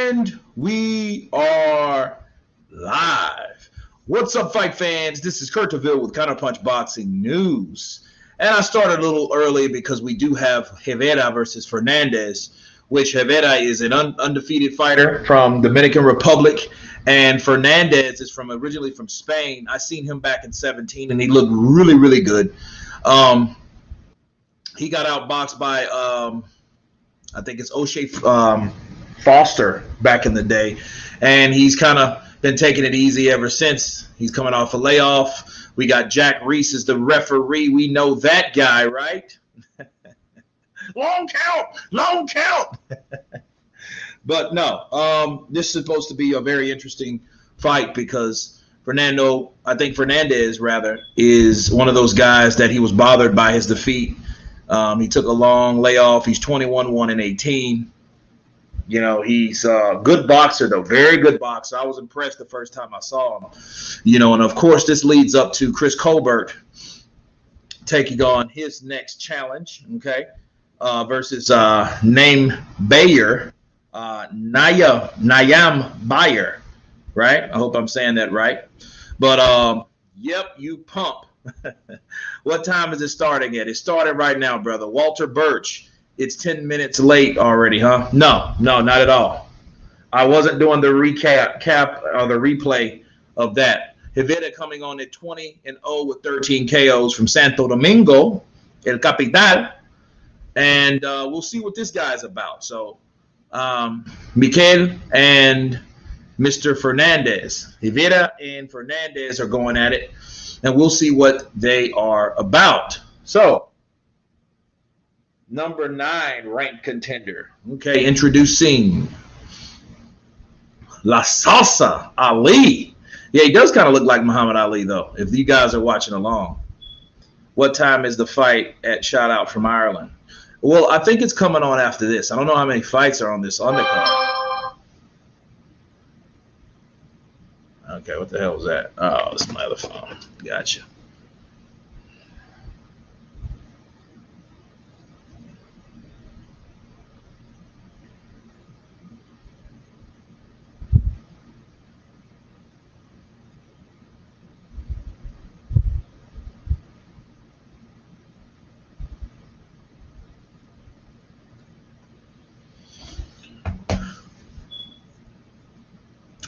And we are live. What's up, fight fans? This is Kurt DeVille with Counterpunch Boxing News. And I started a little early because we do have Rivera versus Fernandez, which Rivera is an undefeated fighter from Dominican Republic, and Fernandez is originally from Spain. I seen him back in 2017, and he looked really, really good. He got outboxed by, I think it's O'Shea Foster back in the day, and he's kind of been taking it easy ever since. He's coming off a layoff. We got Jack Reese as the referee. We know that guy, right? Long count. But no, this is supposed to be a very interesting fight because Fernandez is one of those guys that he was bothered by his defeat. He took a long layoff. He's 21-1-18. You know, he's a good boxer, though. Very good boxer. I was impressed the first time I saw him. You know, and of course, this leads up to Chris Colbert taking on his next challenge, okay, versus Nyambvayer, Nyam-Bayar, right? I hope I'm saying that right. But, yep, you pump. What time is it starting at? It started right now, brother. Walter Birch. It's 10 minutes late already, huh? No, not at all. I wasn't doing the recap or the replay of that. Rivera coming on at 20-0 with 13 KOs from Santo Domingo, El Capital. And we'll see what this guy's about. So, Mikel and Mr. Fernandez. Rivera and Fernandez are going at it. And we'll see what they are about. So, number 9 ranked contender. Okay, introducing La Salsa Ali. Yeah, he does kind of look like Muhammad Ali, though, if you guys are watching along. What time is the fight at Shout Out from Ireland? Well, I think it's coming on after this. I don't know how many fights are on this undercard. Okay, what the hell was that? Oh, it's my other phone. Gotcha.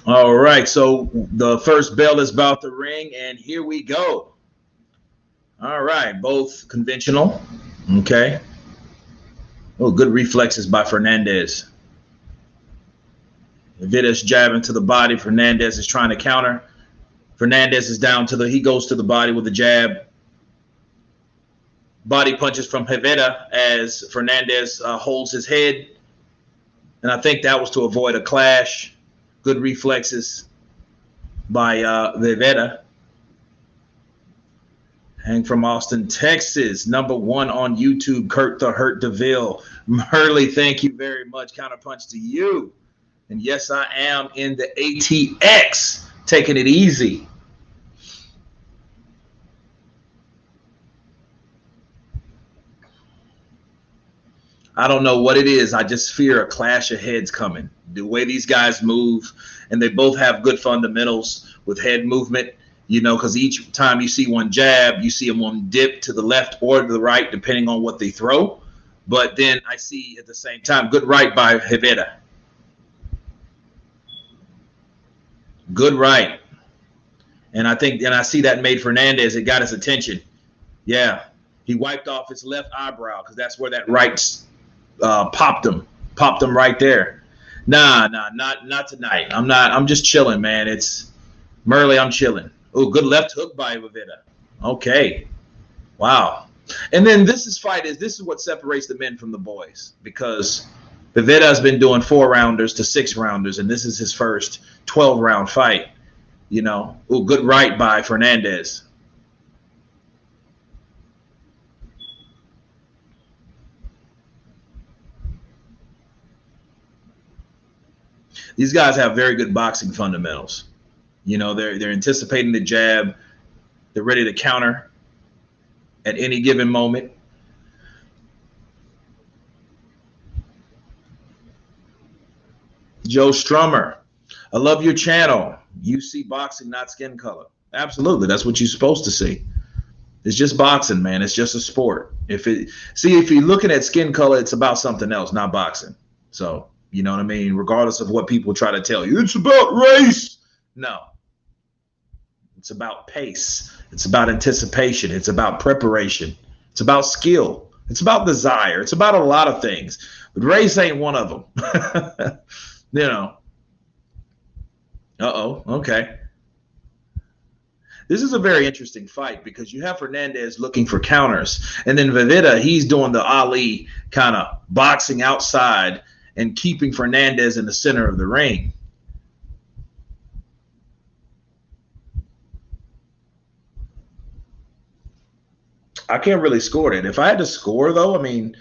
All right, so the first bell is about to ring, and here we go. All right, both conventional. Okay. Oh, good reflexes by Fernandez. Vida's jabbing to the body. Fernandez is trying to counter. Fernandez is down he goes to the body with a jab. Body punches from Rivera as Fernandez holds his head. And I think that was to avoid a clash. Good reflexes by Rivera. Hang from Austin, Texas. Number 1 on YouTube, Kurt the Hurt DeVille. Merle, thank you very much. Counterpunch to you. And yes, I am in the ATX, taking it easy. I don't know what it is. I just fear a clash of heads coming. The way these guys move, and they both have good fundamentals with head movement, you know, because each time you see one jab, you see them one dip to the left or to the right, depending on what they throw. But then I see at the same time, good right by Rivera. Good right. And I see that made Fernandez. It got his attention. Yeah. He wiped off his left eyebrow because that's where that right popped him right there. Nah, not tonight. I'm just chilling, man. It's Merle, I'm chilling. Oh, good left hook by Rivera. Okay. Wow. And then this is what separates the men from the boys, because Rivera has been doing 4-rounders to 6-rounders, and this is his first 12-round fight. You know, oh, good right by Fernandez. These guys have very good boxing fundamentals. You know, they're anticipating the jab. They're ready to counter at any given moment. Joe Strummer, I love your channel. You see boxing, not skin color. Absolutely. That's what you're supposed to see. It's just boxing, man. It's just a sport. If you're looking at skin color, it's about something else, not boxing. So, you know what I mean? Regardless of what people try to tell you, it's about race. No. It's about pace. It's about anticipation. It's about preparation. It's about skill. It's about desire. It's about a lot of things. But race ain't one of them. You know. Okay. This is a very interesting fight because you have Fernandez looking for counters, and then Rivera, he's doing the Ali kind of boxing outside and keeping Fernandez in the center of the ring. I can't really score it. If I had to score, though, I mean,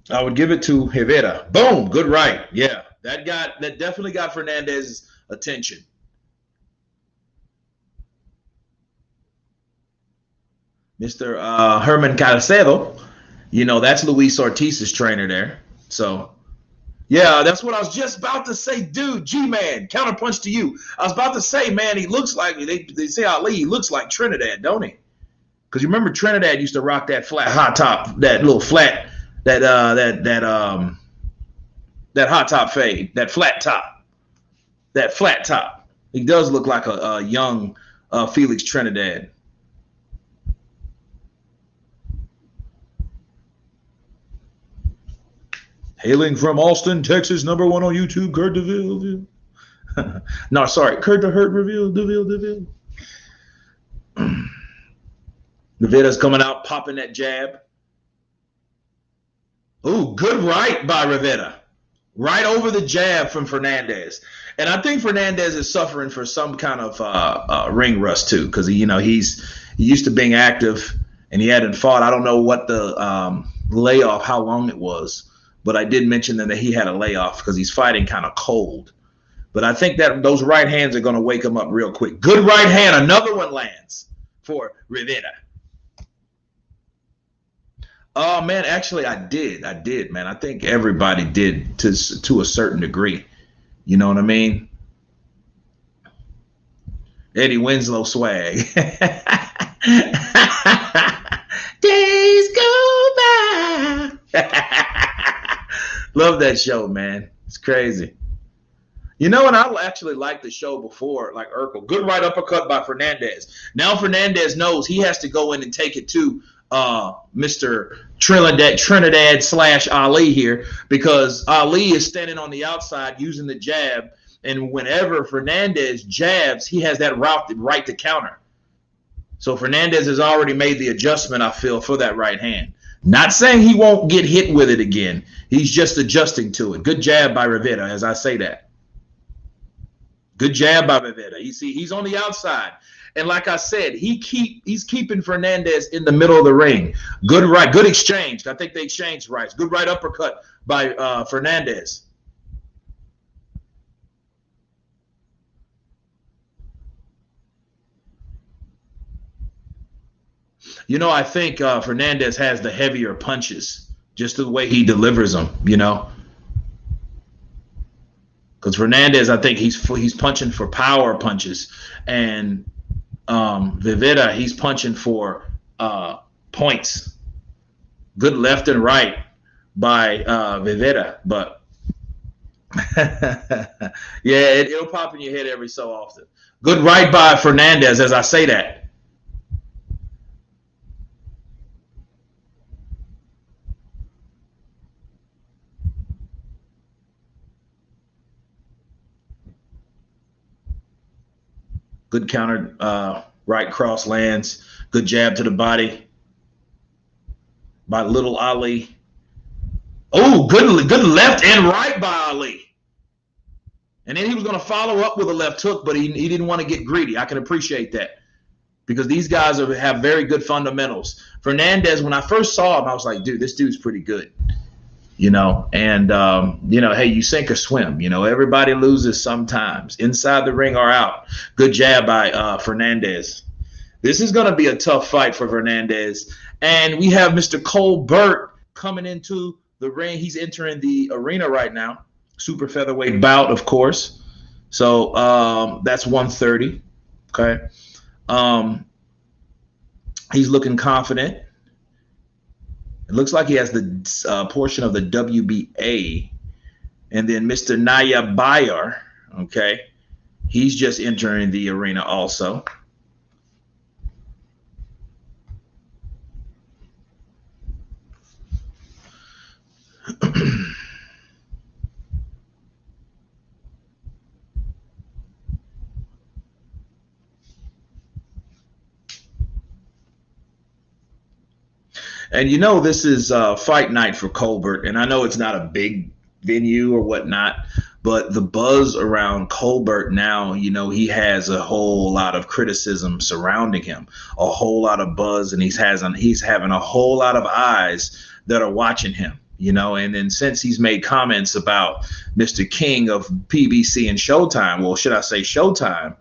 I would give it to Rivera. Boom, good right. Yeah, that definitely got Fernandez's attention. Mr. Herman Calcedo, you know, that's Luis Ortiz's trainer there. So, yeah, that's what I was just about to say, dude. G-Man, counterpunch to you. I was about to say, man, he looks like, they say Ali, he looks like Trinidad, don't he? Because you remember Trinidad used to rock that flat hot top, that little flat, that hot top fade, that flat top. That flat top. He does look like a young Felix Trinidad. Hailing from Austin, Texas, #1 on YouTube, Kurt DeVille. No, sorry, Kurt the Hurt Reveal, DeVille. Rivera's coming out, popping that jab. Ooh, good right by Rivera. Right over the jab from Fernandez. And I think Fernandez is suffering for some kind of ring rust too, because he used to being active and he hadn't fought. I don't know what the layoff, how long it was, but I did mention that he had a layoff because he's fighting kind of cold. But I think that those right hands are going to wake him up real quick. Good right hand, another one lands for Rivera. Oh man, actually I did, man. I think everybody did to a certain degree. You know what I mean? Eddie Winslow swag. Days go by. Love that show, man. It's crazy. You know, and I actually liked the show before, like Urkel. Good right uppercut by Fernandez. Now Fernandez knows he has to go in and take it to Mr. Trinidad / Ali here, because Ali is standing on the outside using the jab, and whenever Fernandez jabs, he has that right to counter. So Fernandez has already made the adjustment, I feel, for that right hand. Not saying he won't get hit with it again. He's just adjusting to it. Good jab by Rivera, as I say that. Good jab by Rivera. You see, he's on the outside. And like I said, he's keeping Fernandez in the middle of the ring. Good right, good exchange. I think they exchanged rights. Good right uppercut by Fernandez. You know, I think Fernandez has the heavier punches, just the way he delivers them, you know. Because Fernandez, I think he's punching for power punches, and Rivera, he's punching for points. Good left and right by Rivera, but yeah, it'll pop in your head every so often. Good right by Fernandez, as I say that. Good counter, right cross lands. Good jab to the body by little Ali. Oh, good left and right by Ali. And then he was going to follow up with a left hook, but he didn't want to get greedy. I can appreciate that because these guys have very good fundamentals. Fernandez, when I first saw him, I was like, dude, this dude's pretty good. You know, and, you know, hey, you sink or swim. You know, everybody loses sometimes, inside the ring or out. Good jab by Fernandez. This is going to be a tough fight for Fernandez. And we have Mr. Colbert coming into the ring. He's entering the arena right now. Super featherweight bout, of course. So that's 130. Okay. Um, he's looking confident. It looks like he has the portion of the WBA. And then Mr. Nyambvayer, okay, he's just entering the arena also. And you know, this is fight night for Colbert, and I know it's not a big venue or whatnot, but the buzz around Colbert now, you know, he has a whole lot of criticism surrounding him, a whole lot of buzz, and he's having a whole lot of eyes that are watching him. You know, and then since he's made comments about Mr. King of PBC and Showtime, well, should I say Showtime,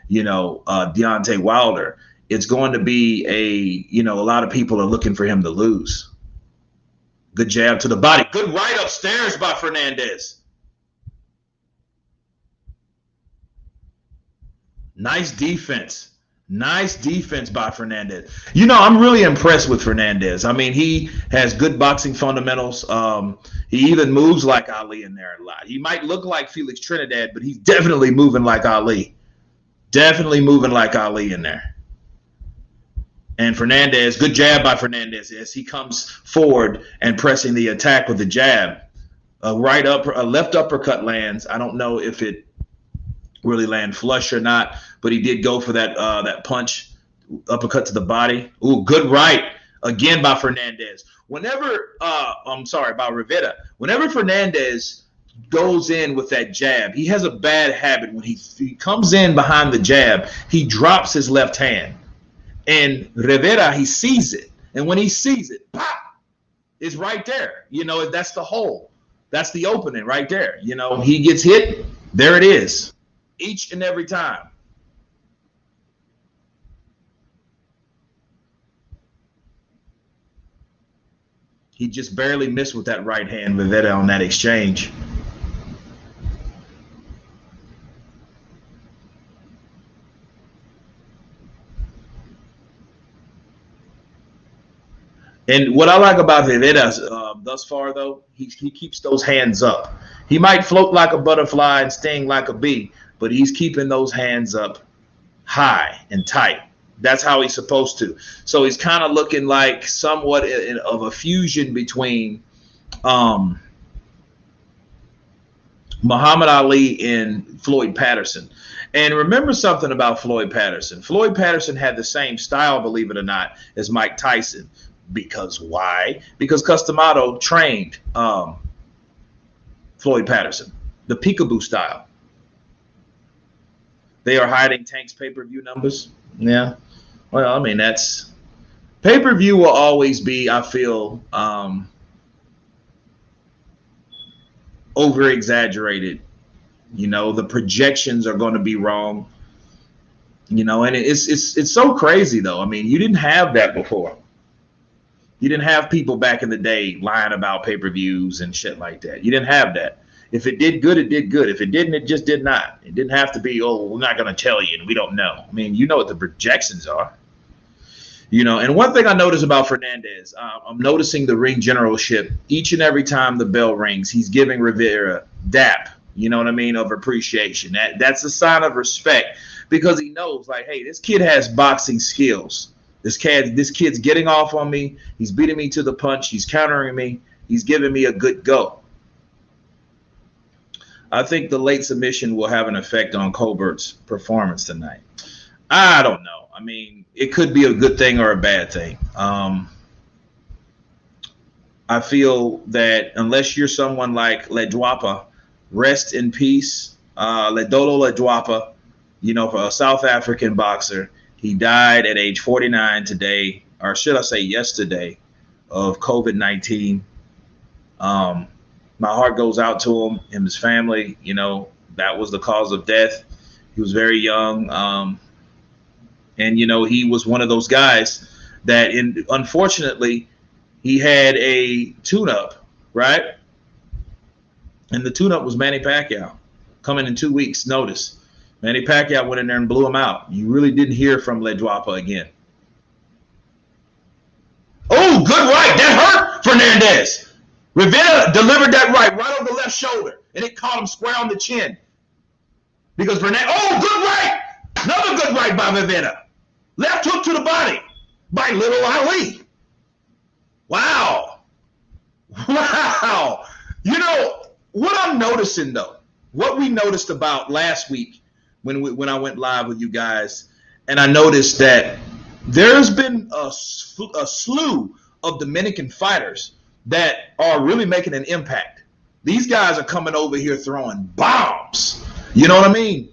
you know, Deontay Wilder, it's going to be a lot of people are looking for him to lose. Good jab to the body. Good right upstairs by Fernandez. Nice defense. Nice defense by Fernandez. You know, I'm really impressed with Fernandez. I mean, he has good boxing fundamentals. He even moves like Ali in there a lot. He might look like Felix Trinidad, but he's definitely moving like Ali. Definitely moving like Ali in there. And Fernandez, good jab by Fernandez as he comes forward and pressing the attack with the jab. A left uppercut lands. I don't know if it really land flush or not, but he did go for that punch, uppercut to the body. Ooh, good right again by Fernandez. By Rivera. Whenever Fernandez goes in with that jab, he has a bad habit. When he comes in behind the jab, he drops his left hand. And Rivera, he sees it. And when he sees it, pop, it's right there. You know, that's the hole. That's the opening right there. You know, he gets hit. There it is. Each and every time. He just barely missed with that right hand, Rivera, on that exchange. And what I like about Rivera thus far, though, he keeps those hands up. He might float like a butterfly and sting like a bee, but he's keeping those hands up high and tight. That's how he's supposed to. So he's kind of looking like somewhat of a fusion between Muhammad Ali and Floyd Patterson. And remember something about Floyd Patterson. Floyd Patterson had the same style, believe it or not, as Mike Tyson. Because why? Because Customato trained Floyd Patterson, the peekaboo style. They are hiding Tank's pay-per-view numbers. Yeah. Well, I mean, that's pay-per-view will always be, I feel, over-exaggerated. You know, the projections are going to be wrong. You know, and it's so crazy, though. I mean, you didn't have that before. You didn't have people back in the day lying about pay-per-views and shit like that. You didn't have that. If it did good, it did good. If it didn't, it just did not. It didn't have to be, oh, we're not going to tell you and we don't know. I mean, you know what the projections are. You know, and one thing I noticed about Fernandez, I'm noticing the ring generalship. Each and every time the bell rings, he's giving Rivera dap, you know what I mean, of appreciation. That's a sign of respect because he knows, like, hey, this kid has boxing skills. This kid's getting off on me. He's beating me to the punch. He's countering me. He's giving me a good go. I think the late submission will have an effect on Colbert's performance tonight. I don't know. I mean, it could be a good thing or a bad thing. I feel that unless you're someone like Ledwapa, rest in peace, Ledolo Ledwapa, you know, for a South African boxer. He died at age 49 today, or should I say yesterday, of COVID-19. My heart goes out to him and his family. You know, that was the cause of death. He was very young. And, you know, he was one of those guys that, unfortunately, he had a tune-up right? And the tune-up was Manny Pacquiao coming in 2 weeks' notice. Manny Pacquiao went in there and blew him out. You really didn't hear from Leduapa again. Oh, good right. That hurt Fernandez. Rivera delivered that right on the left shoulder, and it caught him square on the chin. Because Fernandez, oh, good right. Another good right by Rivera. Left hook to the body by little Ali. Wow. Wow. You know, what I'm noticing, though, what we noticed about last week when I went live with you guys, and I noticed that there's been a slew of Dominican fighters that are really making an impact. These guys are coming over here throwing bombs. You know what I mean?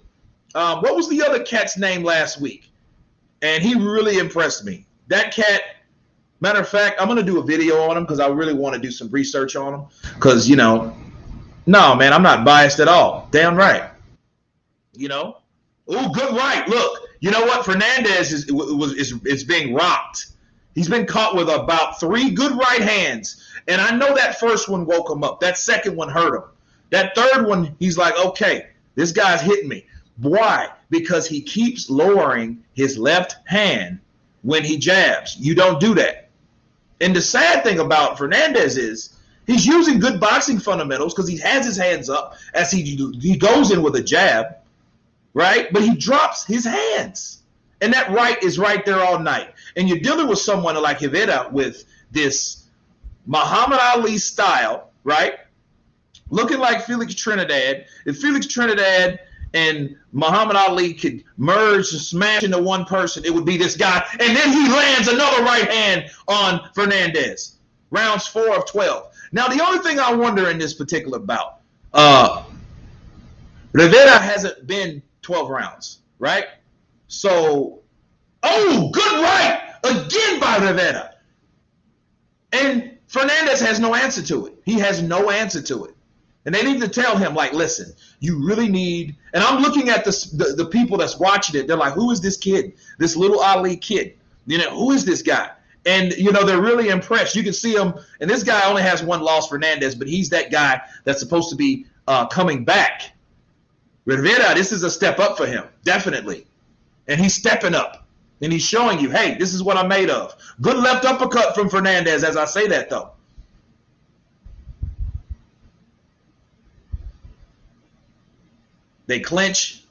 What was the other cat's name last week? And he really impressed me. That cat, matter of fact, I'm going to do a video on him because I really want to do some research on him. Because, you know, no, man, I'm not biased at all. Damn right. You know? Oh, good right. Look, you know what? Fernandez is being rocked. He's been caught with about 3 good right hands. And I know that first one woke him up. That second one hurt him. That third one, he's like, okay, this guy's hitting me. Why? Because he keeps lowering his left hand when he jabs. You don't do that. And the sad thing about Fernandez is he's using good boxing fundamentals because he has his hands up as he goes in with a jab, right? But he drops his hands. And that right is right there all night. And you're dealing with someone like Rivera with this Muhammad Ali style, right? Looking like Felix Trinidad. If Felix Trinidad and Muhammad Ali could merge and smash into one person, it would be this guy. And then he lands another right hand on Fernandez. Rounds 4 of 12. Now, the only thing I wonder in this particular bout, Rivera hasn't been 12 rounds, right? So, oh, good right again by Rivera. And Fernandez has no answer to it. He has no answer to it. And they need to tell him, like, listen, you really need, and I'm looking at the people that's watching it. They're like, who is this kid? This little Ali kid. You know, who is this guy? And, you know, they're really impressed. You can see him, and this guy only has one loss, Fernandez, but he's that guy that's supposed to be coming back. Rivera, this is a step up for him, definitely. And he's stepping up. And he's showing you, hey, this is what I'm made of. Good left uppercut from Fernandez as I say that, though. They clinch.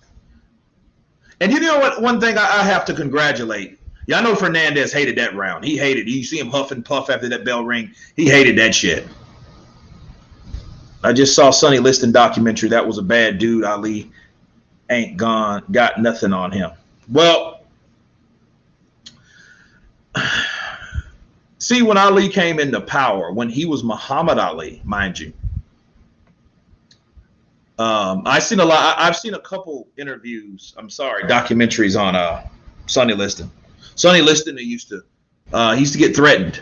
And you know what? One thing I have to congratulate. Yeah, I know Fernandez hated that round. He hated it. You see him huff and puff after that bell ring. He hated that shit. I just saw Sonny Liston documentary. That was a bad dude. Ali ain't got nothing on him. Well, see, when Ali came into power, when he was Muhammad Ali, mind you, I've seen a couple interviews. Documentaries on Sonny Liston. Sonny Liston he used to get threatened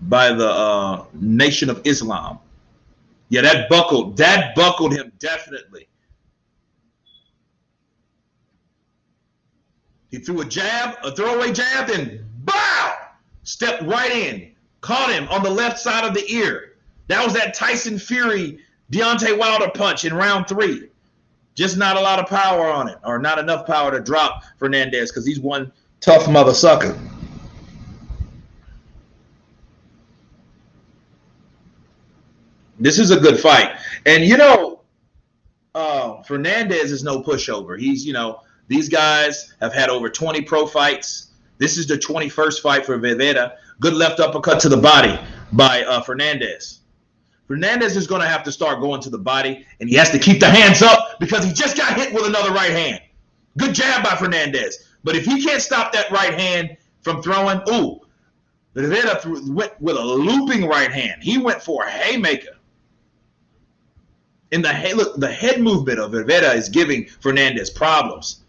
by the Nation of Islam. Yeah, that buckled him definitely. He threw a throwaway jab, and bow! Stepped right in, caught him on the left side of the ear. That was that Tyson Fury Deontay Wilder punch in round 3. Just not a lot of power on it, or not enough power to drop Fernandez because he's one tough mother sucker. This is a good fight. And, you know, Fernandez is no pushover. He's, you know, these guys have had over 20 pro fights. This is the 21st fight for Rivera. Good left uppercut to the body by Fernandez. Fernandez is going to have to start going to the body, and he has to keep the hands up because he just got hit with another right hand. Good jab by Fernandez. But if he can't stop that right hand from throwing, Rivera went with a looping right hand. He went for a haymaker. And the head movement of Rivera is giving Fernandez problems.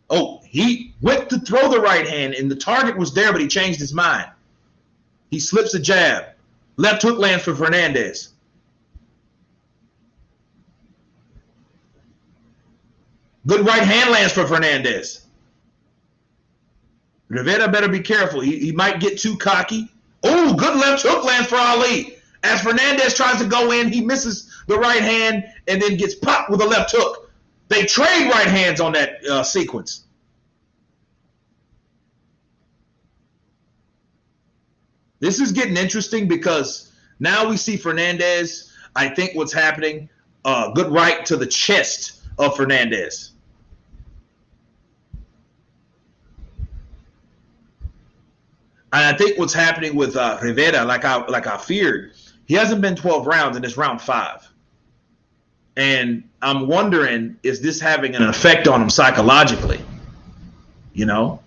Oh, he went to throw the right hand, and the target was there, but he changed his mind. He slips a jab. Left hook lands for Fernandez. Good right hand lands for Fernandez. Rivera better be careful. He might get too cocky. Oh, good left hook lands for Ali. As Fernandez tries to go in, he misses the right hand and then gets popped with a left hook. They trade right hands on that sequence. This is getting interesting because now we see Fernandez. I think what's happening, good right to the chest of Fernandez. And I think what's happening with Rivera, like I feared, he hasn't been 12 rounds and it's round 5. And I'm wondering, is this having an effect on him psychologically? You know?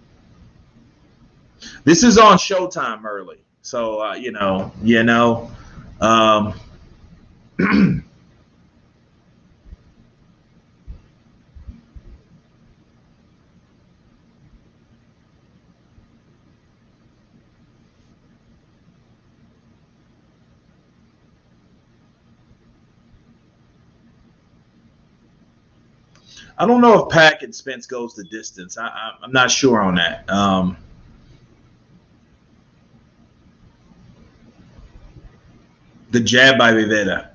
This is on Showtime early. So, I don't know if Pac and Spence goes the distance. I'm not sure on that. The jab by Rivera.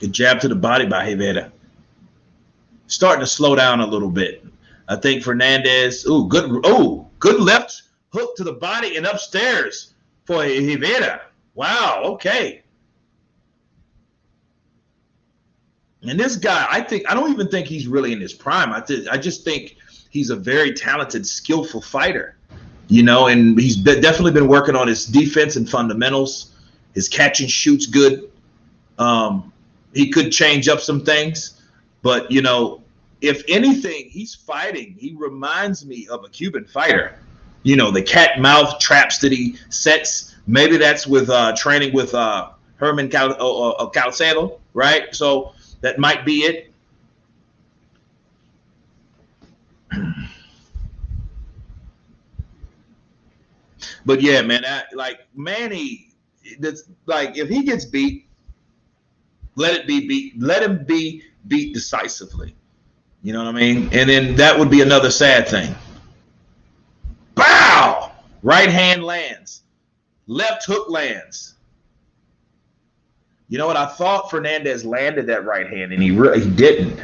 The jab to the body by Rivera. Starting to slow down a little bit. I think Fernandez, good left hook to the body and upstairs for Rivera. Wow, okay. And this guy, I don't even think he's really in his prime. I just think he's a very talented, skillful fighter. And he's definitely been working on his defense and fundamentals. His catch and shoot's good. He could change up some things. But, if anything, he's fighting. He reminds me of a Cuban fighter. The cat mouth traps that he sets. Maybe that's with training with Herman Calcedo, right? So that might be it. But yeah, man, Manny, that's like if he gets beat, let him be beat decisively. You know what I mean? And then that would be another sad thing. Bow! Right hand lands. Left hook lands. You know what? I thought Fernandez landed that right hand, and he didn't.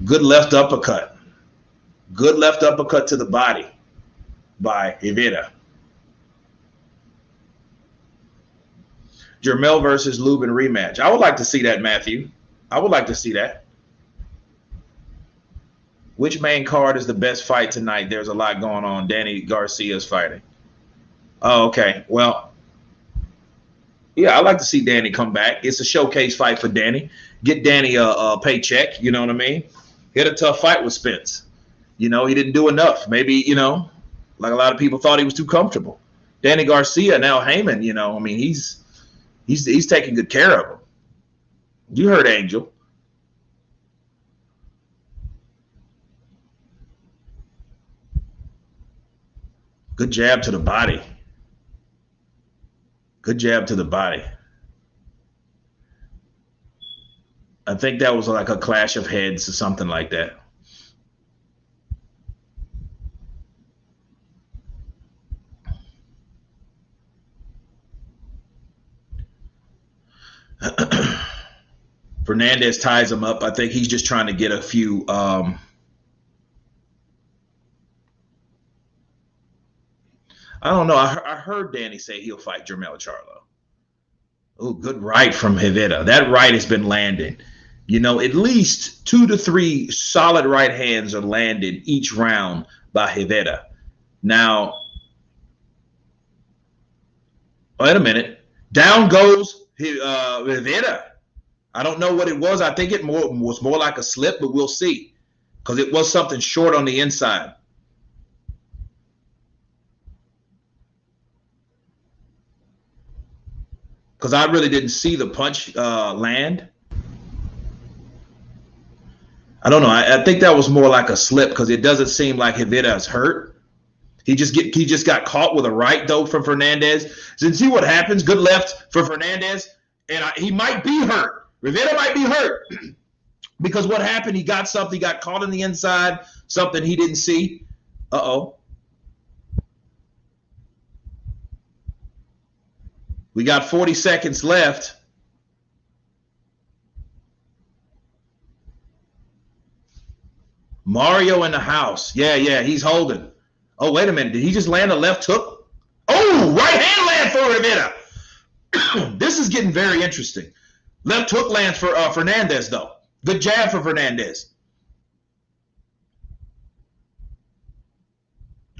Good left uppercut. Good left uppercut to the body by Rivera. Jermell versus Lubin rematch. I would like to see that, Matthew. I would like to see that. Which main card is the best fight tonight? There's a lot going on. Danny Garcia's fighting. Oh, okay. Well, yeah, I'd like to see Danny come back. It's a showcase fight for Danny. Get Danny a paycheck. You know what I mean? He had a tough fight with Spence. He didn't do enough. Maybe, like a lot of people thought he was too comfortable. Danny Garcia, now Heyman, he's taking good care of him. You heard Angel. Good jab to the body. Good jab to the body. I think that was like a clash of heads or something like that. Fernandez ties him up. I think he's just trying to get a few I don't know. I heard Danny say he'll fight Jermell Charlo. Oh, good right from Rivera. That right has been landing. At least 2 to 3 solid right hands are landed each round by Rivera. Now, wait a minute. Down goes Rivera. I don't know what it was. I think it was more like a slip, but we'll see. Because it was something short on the inside. Because I really didn't see the punch land. I don't know. I think that was more like a slip because it doesn't seem like Rivera is hurt. He just got caught with a right, though, from Fernandez. So see what happens. Good left for Fernandez. And he might be hurt. Rivera might be hurt because what happened, he got caught in the inside, something he didn't see. Uh-oh. We got 40 seconds left. Mario in the house. Yeah, he's holding. Oh, wait a minute. Did he just land a left hook? Oh, right hand land for Rivera. This is getting very interesting. Left hook lands for Fernandez, though. Good jab for Fernandez.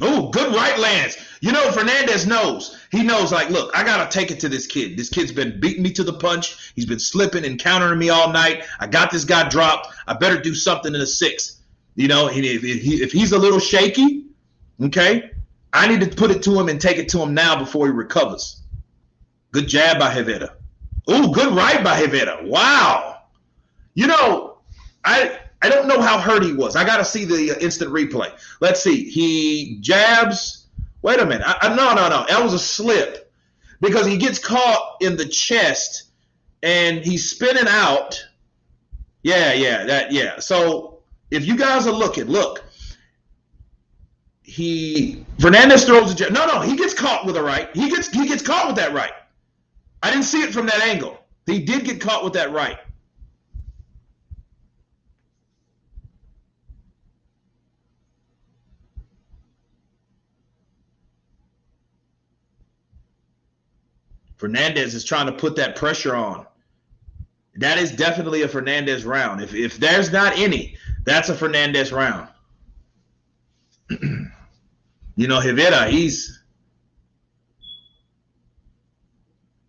Oh, good right lands. You know, Fernandez knows. He knows, like, look, I got to take it to this kid. This kid's been beating me to the punch. He's been slipping and countering me all night. I got this guy dropped. I better do something in the sixth. You know, if he's a little shaky, okay, I need to put it to him and take it to him now before he recovers. Good jab by Rivera. Oh, good right by Rivera. Wow. You know, I don't know how hurt he was. I got to see the instant replay. Let's see. He jabs. Wait a minute. No. That was a slip because he gets caught in the chest and he's spinning out. Yeah. So if you guys are looking, look. Fernandez throws a jab. No. He gets caught with a right. He gets caught with that right. I didn't see it from that angle. He did get caught with that right. Fernandez is trying to put that pressure on. That is definitely a Fernandez round. If there's not any, that's a Fernandez round. You know, Rivera,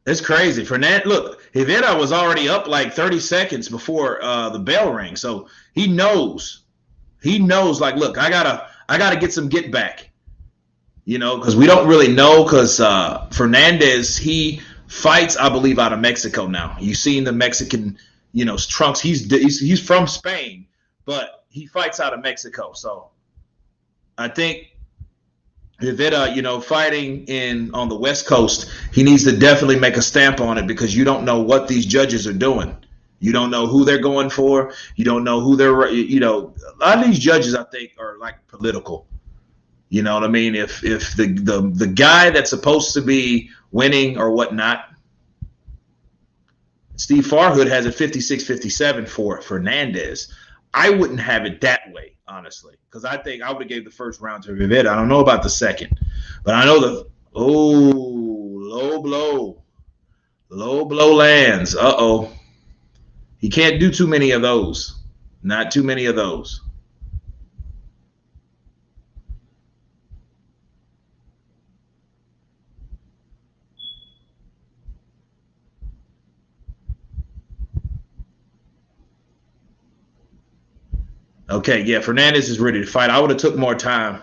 it's crazy. Look, Rivera was already up like 30 seconds before the bell rang. So he knows, like, look, I gotta get some get back. You know, because we don't really know because Fernandez, he fights, I believe, out of Mexico now. You've seen the Mexican, you know, trunks. He's from Spain, but he fights out of Mexico. So I think Rivera, you know, fighting on the West Coast, he needs to definitely make a stamp on it because you don't know what these judges are doing. You don't know who they're going for. You don't know who they're, you know, a lot of these judges, I think, are like political. You know what I mean? If the guy that's supposed to be winning or whatnot, Steve Farhood has a 56-57 for Fernandez. I wouldn't have it that way, honestly, because I think I would have gave the first round to Rivera. I don't know about the second, but I know low blow lands. He can't do too many of those. Not too many of those. Okay, yeah, Fernandez is ready to fight. I would have took more time,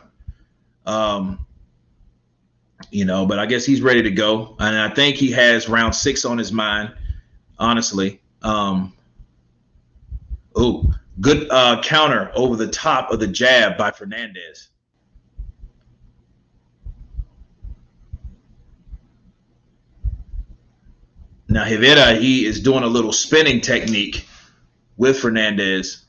you know, but I guess he's ready to go. And I think he has round 6 on his mind, honestly. Good counter over the top of the jab by Fernandez. Now, Rivera, he is doing a little spinning technique with Fernandez.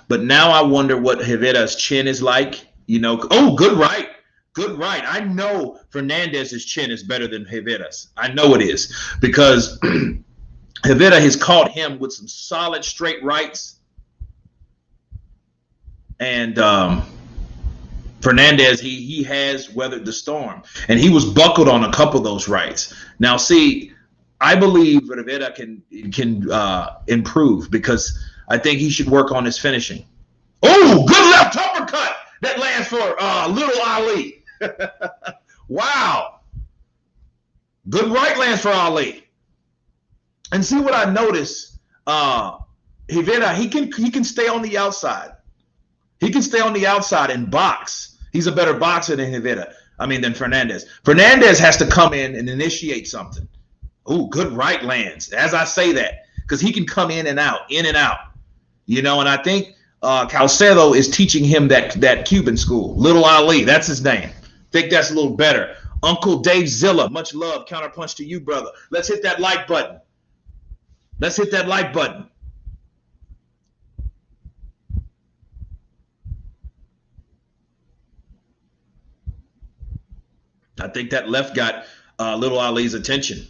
But now I wonder what Rivera's chin is like. You know, good right. Good right. I know Fernandez's chin is better than Rivera's. I know it is because Rivera has caught him with some solid straight rights. And Fernandez, he has weathered the storm. And he was buckled on a couple of those rights. Now, see, I believe Rivera can improve because I think he should work on his finishing. Oh, good left uppercut that lands for Little Ali. Wow. Good right lands for Ali. And see what I noticed, Rivera, he can stay on the outside. He can stay on the outside and box. He's a better boxer than Fernandez. Fernandez has to come in and initiate something. Oh, good right lands. As I say that, because he can come in and out. You know, and I think Calcedo is teaching him that Cuban school. Little Ali, that's his name. Think that's a little better. Uncle Dave Zilla, much love. Counterpunch to you, brother. Let's hit that like button. I think that left got Little Ali's attention.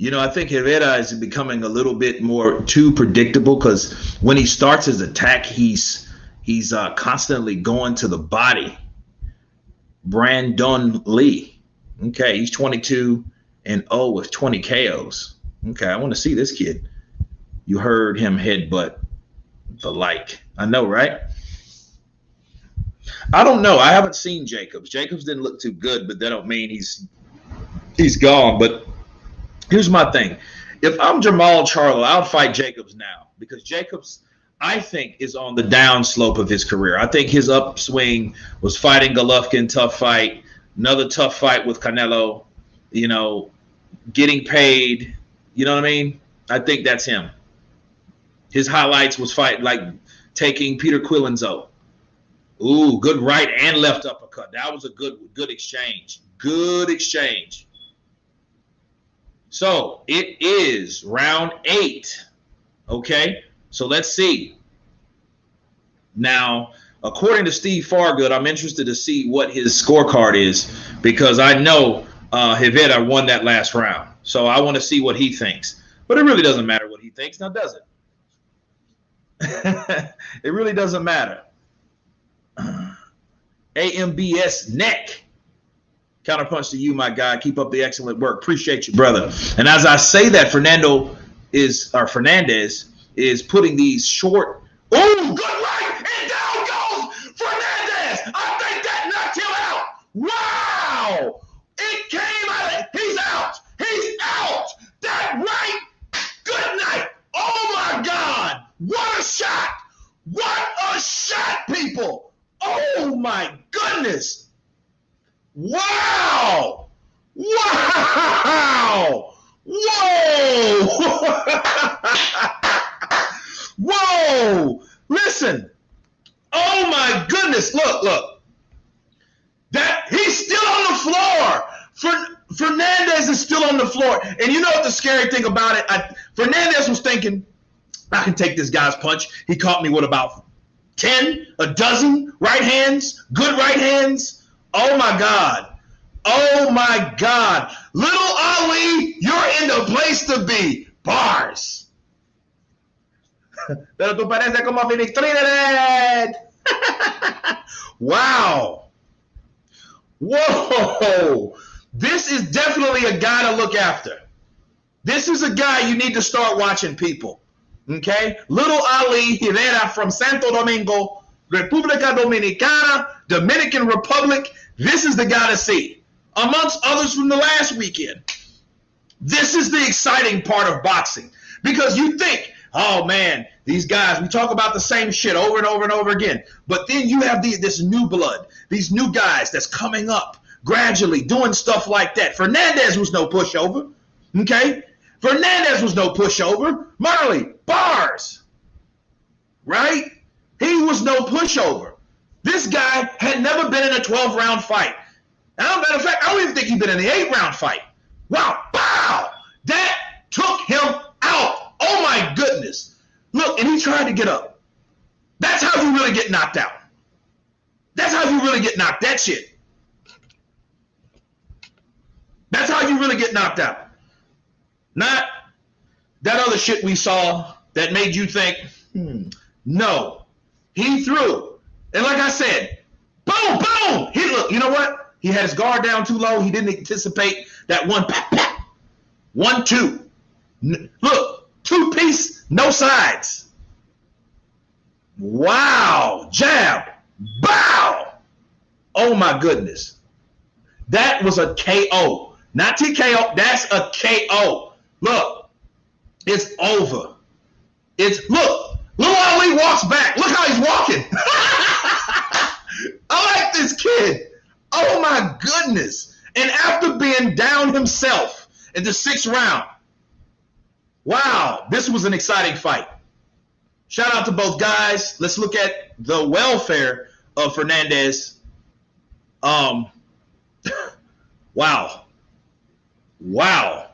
I think Rivera is becoming a little bit more too predictable because when he starts his attack, he's constantly going to the body. Brandon Lee. Okay, he's 22-0 with 20 KOs. Okay, I want to see this kid. You heard him headbutt the like. I know, right? I don't know. I haven't seen Jacobs. Jacobs didn't look too good, but that don't mean he's gone. But here's my thing. If I'm Jamal Charlo, I'll fight Jacobs now because Jacobs, I think, is on the down slope of his career. I think his upswing was fighting Golovkin, tough fight, another tough fight with Canelo, getting paid. You know what I mean? I think that's him. His highlights was fight like taking Peter Quillenzo. Ooh, good right and left uppercut. That was a good exchange. Good exchange. So it is round 8. Okay, so let's see. Now, according to Steve Fargood, I'm interested to see what his scorecard is because I know Rivera won that last round. So I want to see what he thinks. But it really doesn't matter what he thinks, now does it? It really doesn't matter. AMBS neck. Counterpunch to you, my guy. Keep up the excellent work. Appreciate you, brother. And as I say that, Fernandez is putting these short. Oh, good right, and down goes Fernandez. I think that knocked him out. Wow! It came out. He's out. He's out. That right. Good night. Oh my God! What a shot! What a shot, people! Oh my goodness! Wow! Wow! Whoa! Whoa! Listen! Oh my goodness! Look! That he's still on the floor. Fernandez is still on the floor, and you know what the scary thing about it? Fernandez was thinking, I can take this guy's punch. He caught me with about 10, a dozen right hands, good right hands. Oh my God. Oh my God. Little Ali, you're in the place to be. Bars. Pero tú pareces como Phoenix Trinidad. Wow. Whoa. This is definitely a guy to look after. This is a guy you need to start watching, people. Okay? Little Ali Rivera from Santo Domingo, República Dominicana, Dominican Republic. This is the guy to see, amongst others from the last weekend. This is the exciting part of boxing because you think, oh man, these guys, we talk about the same shit over and over and over again. But then you have this new blood, these new guys that's coming up gradually doing stuff like that. Fernandez was no pushover. Okay? Fernandez was no pushover. Marley, bars. Right? He was no pushover. This guy had never been in a 12-round fight. Matter of fact, I don't even think he'd been in the 8-round fight. Wow. Bow. That took him out. Oh, my goodness. Look, and he tried to get up. That's how you really get knocked out. That's how you really get knocked. That shit. That's how you really get knocked out. Not that other shit we saw that made you think, no. He threw. And like I said, boom, boom. Look, you know what? He had his guard down too low. He didn't anticipate that one, pap, pap. 1, 2. Look, 2-piece, no sides. Wow. Jab. Bow. Oh, my goodness. That was a KO. Not TKO. That's a KO. Look. It's over. Look. Little Ali walks back. Look how he's walking. I like this kid. Oh, my goodness. And after being down himself in the 6th round, wow, this was an exciting fight. Shout out to both guys. Let's look at the welfare of Fernandez. Wow. Wow.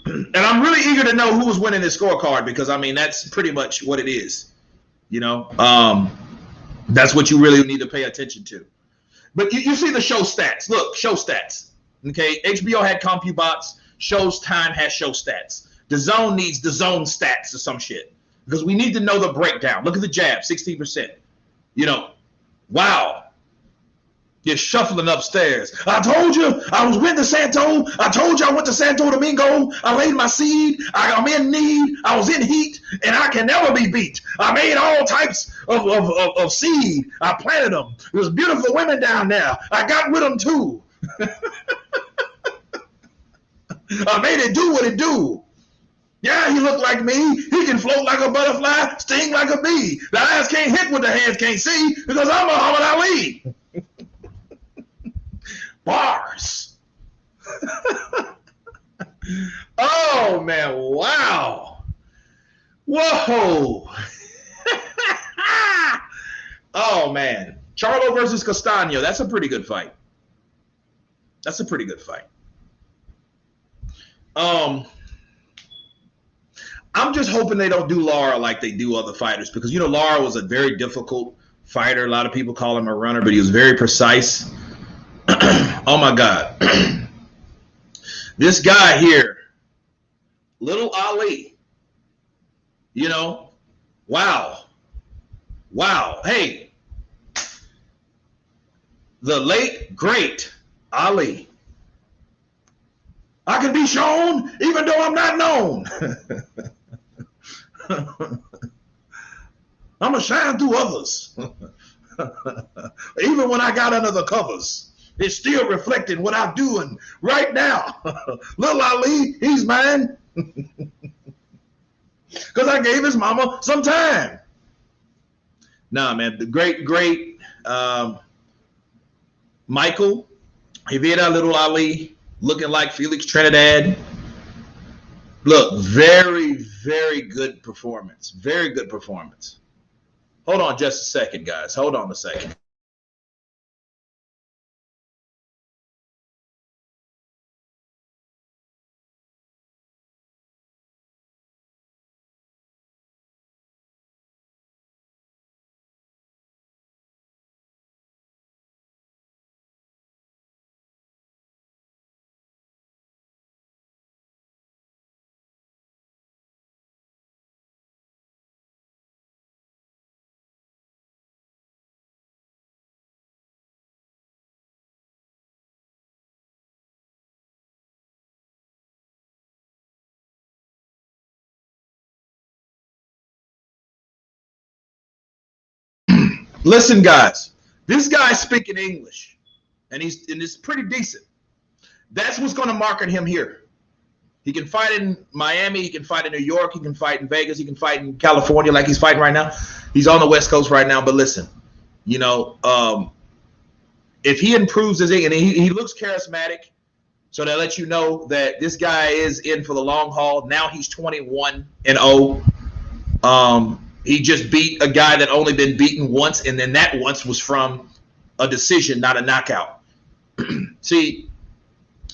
And I'm really eager to know who was winning this scorecard because, I mean, that's pretty much what it is. You know, that's what you really need to pay attention to. But you see the show stats. Look, show stats. Okay, HBO had CompuBots. Showtime has show stats. The Zone needs the Zone stats or some shit because we need to know the breakdown. Look at the jab, 16%. You know, wow. You're shuffling upstairs. I told you I was with the Santo. I told you I went to Santo Domingo. I laid my seed. I'm in need. I was in heat, and I can never be beat. I made all types of seed. I planted them. There was beautiful women down there. I got with them too. I made it do what it do. Yeah, he looked like me. He can float like a butterfly, sting like a bee. The eyes can't hit what the hands can't see because I'm Muhammad Ali. Bars. Oh, man. Wow. Whoa. Oh, man. Charlo versus Castaño. That's a pretty good fight. That's a pretty good fight. I'm just hoping they don't do Lara like they do other fighters because, you know, Lara was a very difficult fighter. A lot of people call him a runner, but he was very precise. Oh, my God. This guy here, Little Ali, you know, wow. Wow. Hey, the late, great Ali. I can be shown even though I'm not known. I'm going to shine through others. Even when I got under the covers. It's still reflecting what I'm doing right now. Little Ali, he's mine. Because I gave his mama some time. Nah, man, the great Michael Rivera, Little Ali, looking like Felix Trinidad. Look, very, very good performance. Very good performance. Hold on just a second, guys. Hold on a second. Listen, guys, this guy's speaking English, and it's pretty decent. That's what's going to market him here. He can fight in Miami. He can fight in New York. He can fight in Vegas. He can fight in California like he's fighting right now. He's on the West Coast right now. But listen, you know, if he improves his and he looks charismatic, so that lets you know that this guy is in for the long haul. Now he's 21-0. He just beat a guy that only been beaten once, and then that once was from a decision, not a knockout. See,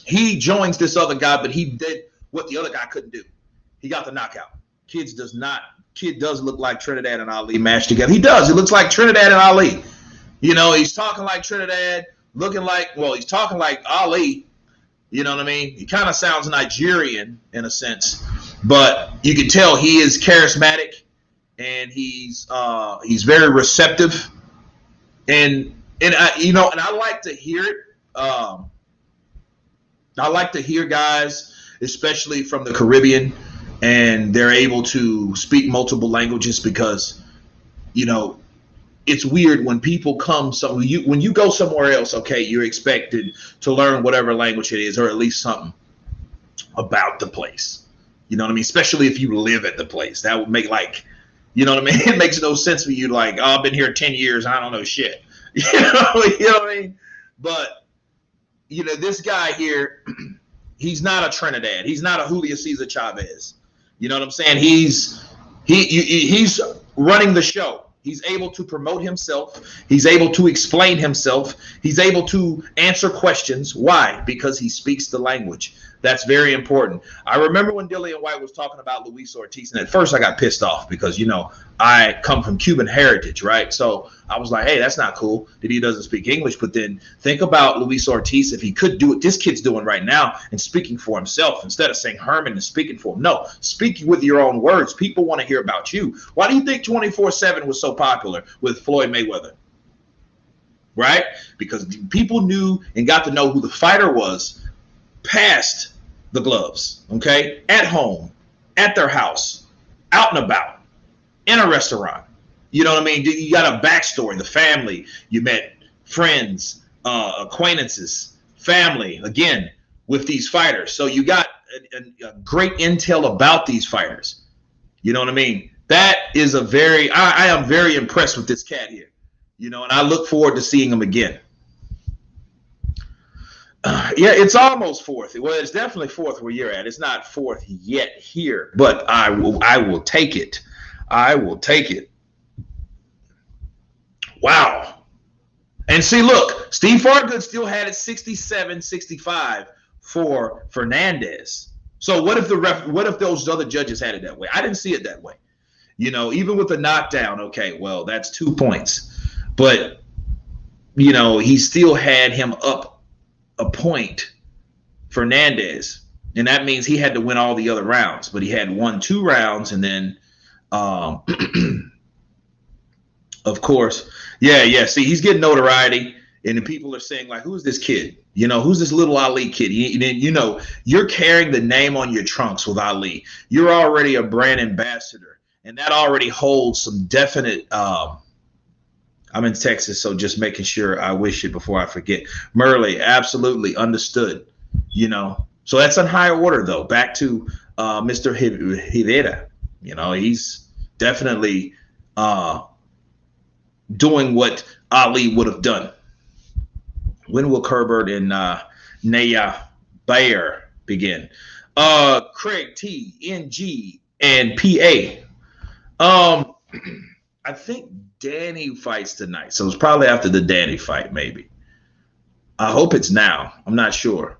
he joins this other guy, but he did what the other guy couldn't do. He got the knockout. Kid does look like Trinidad and Ali mashed together. He does. He looks like Trinidad and Ali. You know, he's talking like Trinidad, he's talking like Ali. You know what I mean? He kind of sounds Nigerian in a sense, but you can tell he is charismatic. And he's very receptive, and I like to hear it. I like to hear guys, especially from the Caribbean, and they're able to speak multiple languages because, you know, it's weird when people come. So when you go somewhere else, okay, you're expected to learn whatever language it is, or at least something about the place. You know what I mean? Especially if you live at the place, that would make you know what I mean? It makes no sense for you to oh, I've been here 10 years. I don't know shit. You know what I mean? But, you know, this guy here, he's not a Trinidad. He's not a Julio Cesar Chavez. You know what I'm saying? He's running the show. He's able to promote himself. He's able to explain himself. He's able to answer questions. Why? Because he speaks the language. That's very important. I remember when Dillian White was talking about Luis Ortiz, and at first I got pissed off because, you know, I come from Cuban heritage, right? So I was like, hey, that's not cool that he doesn't speak English. But then think about Luis Ortiz, if he could do what this kid's doing right now and speaking for himself instead of saying Herman and speaking for him. No, speaking with your own words. People want to hear about you. Why do you think 24/7 was so popular with Floyd Mayweather? Right? Because people knew and got to know who the fighter was past the gloves, okay? At home, at their house, out and about, in a restaurant. You know what I mean? You got a backstory, the family. You met friends, acquaintances, family, again, with these fighters. So you got a great intel about these fighters. You know what I mean? That is I am very impressed with this cat here. You know, and I look forward to seeing him again. Yeah, it's almost fourth. Well, it's definitely fourth where you're at. It's not fourth yet here, but I will take it. I will take it. Wow. And see, look, Steve Fargood still had it 67-65 for Fernandez. So what if those other judges had it that way? I didn't see it that way. You know, even with the knockdown, okay, well, that's 2 points. But, you know, he still had him up a point, Fernandez. And that means he had to win all the other rounds. But he had won 2 rounds. And then, of course, yeah. See, he's getting notoriety. And the people are saying, like, who's this kid? You know, who's this little Ali kid? You know, you're carrying the name on your trunks with Ali. You're already a brand ambassador. And that already holds some definite I'm in Texas, so just making sure I wish it before I forget. Murley, absolutely understood. You know, so that's on higher order, though. Back to Mr. Rivera. You know, he's definitely doing what Ali would have done. When will Colbert and Nyambvayer begin? Craig T, NG, and PA. I think Danny fights tonight, so it's probably after the Danny fight, maybe. I hope it's now. I'm not sure.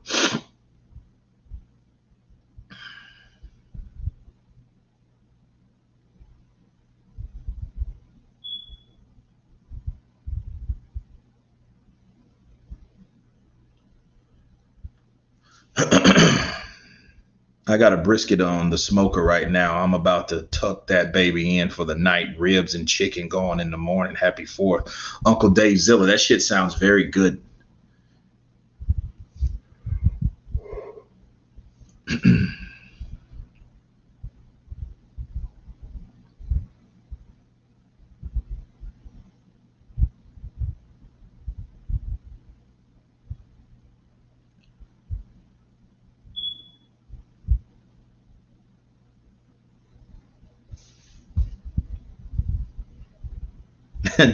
I got a brisket on the smoker right now. I'm about to tuck that baby in for the night. Ribs and chicken going in the morning. Happy 4th. Uncle Dave Zilla. That shit sounds very good.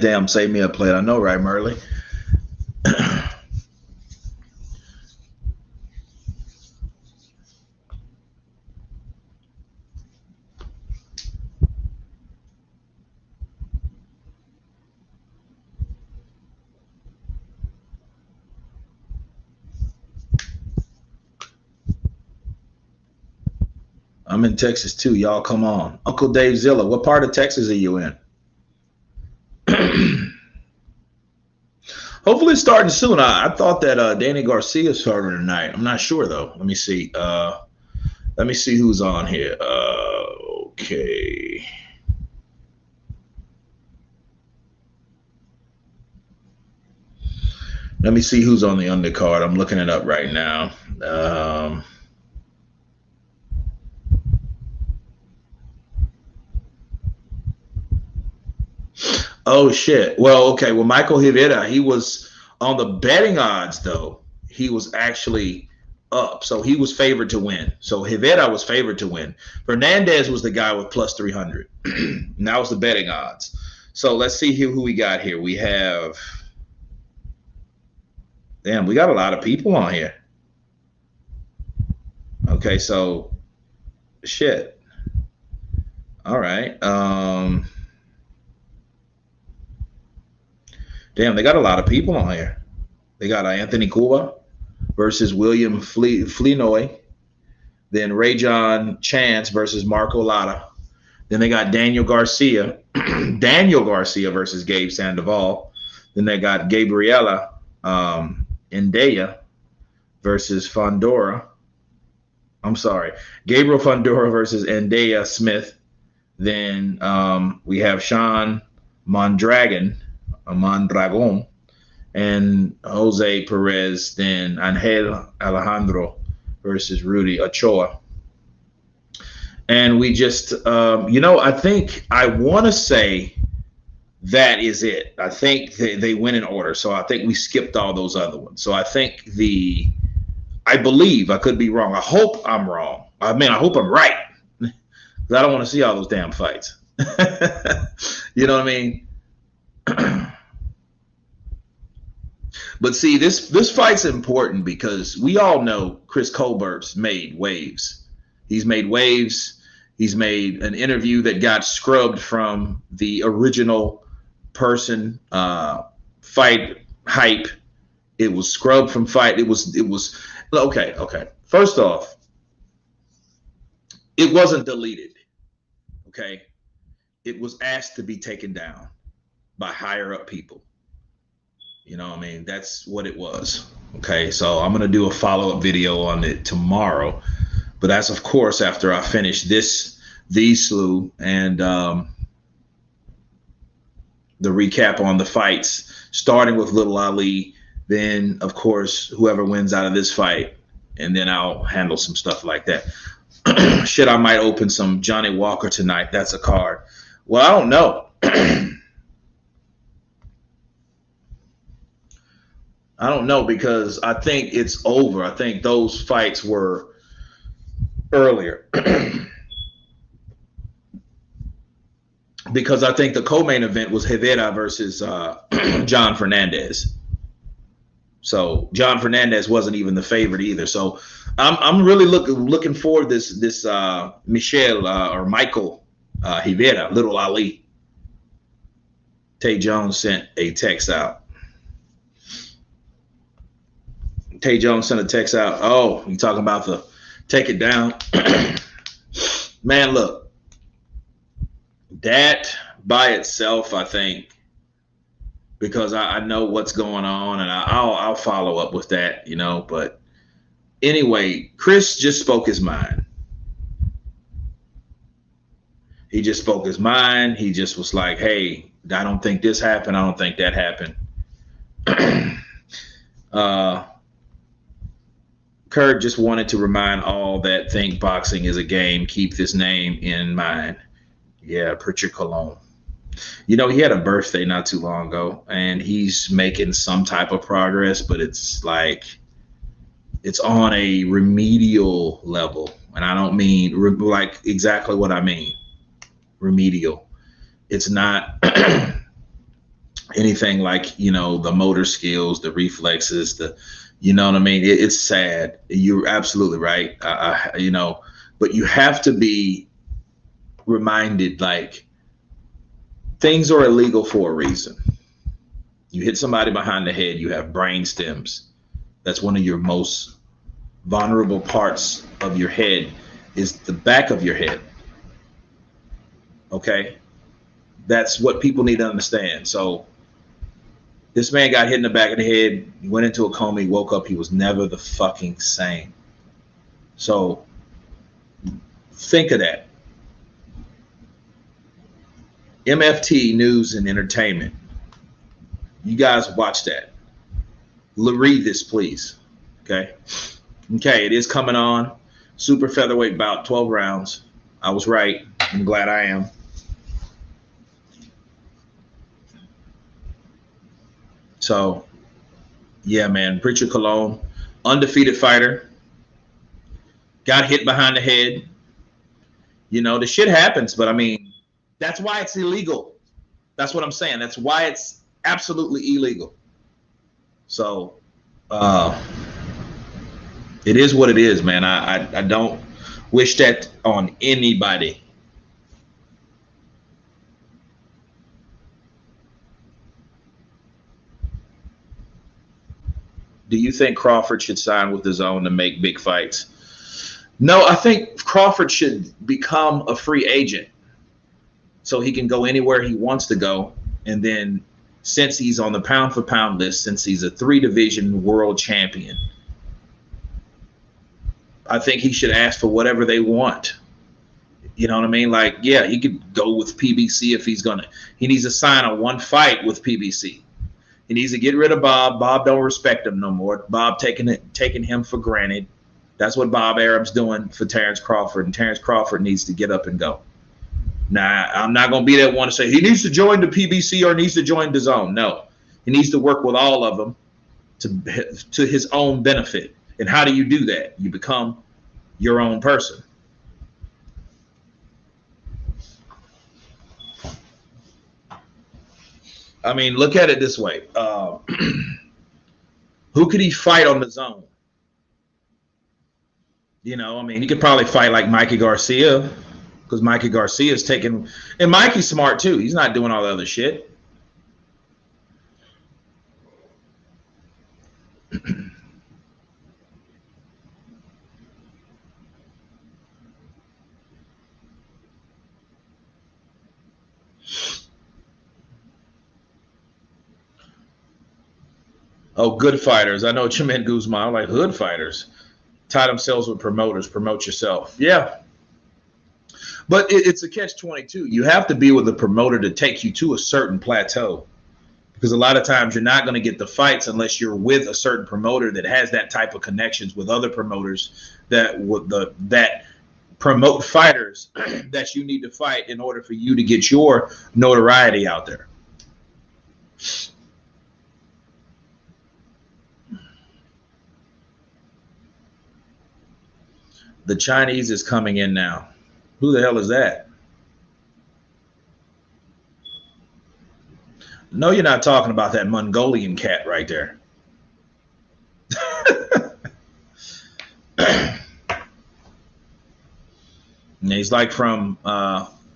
Damn, save me a plate. I know, right, Murley? I'm in Texas too. Y'all come on. Uncle Dave Zilla, what part of Texas are you in? Hopefully it's starting soon. I thought that Danny Garcia started tonight. I'm not sure though. Let me see. Let me see who's on here. Okay. Let me see who's on the undercard. I'm looking it up right now. Oh shit. Well, okay. Well, Michael Rivera, he was on the betting odds though. He was actually up, so he was favored to win. So Rivera was favored to win. Fernandez was the guy with plus 300. And that was the betting odds. So let's see here who we got here. We have. Damn, we got a lot of people on here. Okay, so shit. All right. Damn, they got a lot of people on here. They got Anthony Cuba versus William Flinoy. Then Ray John Chance versus Marco Lotta. Then they got Daniel Garcia. Daniel Garcia versus Gabe Sandoval. Then they got Gabriela Indea versus Fondora. I'm sorry, Gabriel Fondora versus Indea Smith. Then we have Sean Mondragon, and Jose Perez. Then Angel Alejandro versus Rudy Ochoa. And we just, I think I want to say that is it. I think they went in order. So I think we skipped all those other ones. So I think I believe, I could be wrong. I hope I'm wrong. I mean, I hope I'm right. Because I don't want to see all those damn fights. You know what I mean? But see, this fight's important because we all know Chris Colbert's made waves. He's made waves. He's made an interview that got scrubbed from the original person. Fight hype. It was scrubbed from fight. It was okay. First off, it wasn't deleted. Okay, it was asked to be taken down by higher up people. You know what I mean? That's what it was. Okay, so I'm gonna do a follow-up video on it tomorrow. But that's, of course, after I finish these slew and the recap on the fights, starting with Little Ali, then, of course, whoever wins out of this fight, and then I'll handle some stuff like that. Shit, I might open some Johnny Walker tonight. That's a card. Well, I don't know. I don't know because I think it's over. I think those fights were earlier. Because I think the co-main event was Rivera versus John Fernandez. So John Fernandez wasn't even the favorite either. So I'm really looking forward to this Michael Rivera, Little Ali. Tay Jones sent a text out. Tay Jones sent a text out. Oh, you talking about the take it down? Man, look, that by itself, I think, because I know what's going on, and I'll follow up with that, But anyway, Chris just spoke his mind. He just spoke his mind. He just was like, hey, I don't think this happened. I don't think that happened. Kurt just wanted to remind all that think boxing is a game. Keep this name in mind. Yeah, Pritchard Cologne. He had a birthday not too long ago, and he's making some type of progress, but it's like it's on a remedial level. And I don't mean like exactly what I mean. Remedial. It's not anything like, the motor skills, the reflexes, you know what I mean? It's sad. You're absolutely right. But you have to be reminded, like, things are illegal for a reason. You hit somebody behind the head, you have brain stems. That's one of your most vulnerable parts of your head, is the back of your head. Okay? That's what people need to understand. So this man got hit in the back of the head, he went into a coma, he woke up, he was never the fucking same. So think of that. MFT News and Entertainment. You guys watch that. Read this, please. Okay. It is coming on. Super featherweight bout, 12 rounds. I was right. I'm glad I am. So, yeah, man. Pritchard Cologne, undefeated fighter. Got hit behind the head. The shit happens, but I mean, that's why it's illegal. That's what I'm saying. That's why it's absolutely illegal. So, it is what it is, man. I don't wish that on anybody. Do you think Crawford should sign with his own to make big fights? No, I think Crawford should become a free agent so he can go anywhere he wants to go. And then, since he's on the pound for pound list, since he's a 3 division world champion, I think he should ask for whatever they want. You know what I mean? Like, yeah, he could go with PBC if he's gonna. He needs to sign a 1 fight with PBC. He needs to get rid of Bob. Bob don't respect him no more. Bob taking him for granted. That's what Bob Arab's doing for Terrence Crawford, and Terrence Crawford needs to get up and go. Now, I'm not going to be that one to say he needs to join the PBC or needs to join the zone. No, he needs to work with all of them to his own benefit. And how do you do that? You become your own person. I mean, look at it this way. Who could he fight on the zone? You know, I mean, he could probably fight like Mikey Garcia, because Mikey Garcia is taking, and Mikey's smart too. He's not doing all the other shit. Oh, good fighters. I know what you meant, Guzman. I'm like, hood fighters. Tie themselves with promoters. Promote yourself. Yeah. But it's a catch-22. You have to be with a promoter to take you to a certain plateau. Because a lot of times you're not going to get the fights unless you're with a certain promoter that has that type of connections with other promoters that promote fighters that you need to fight in order for you to get your notoriety out there. The Chinese is coming in now. Who the hell is that? No, you're not talking about that Mongolian cat right there. And he's like from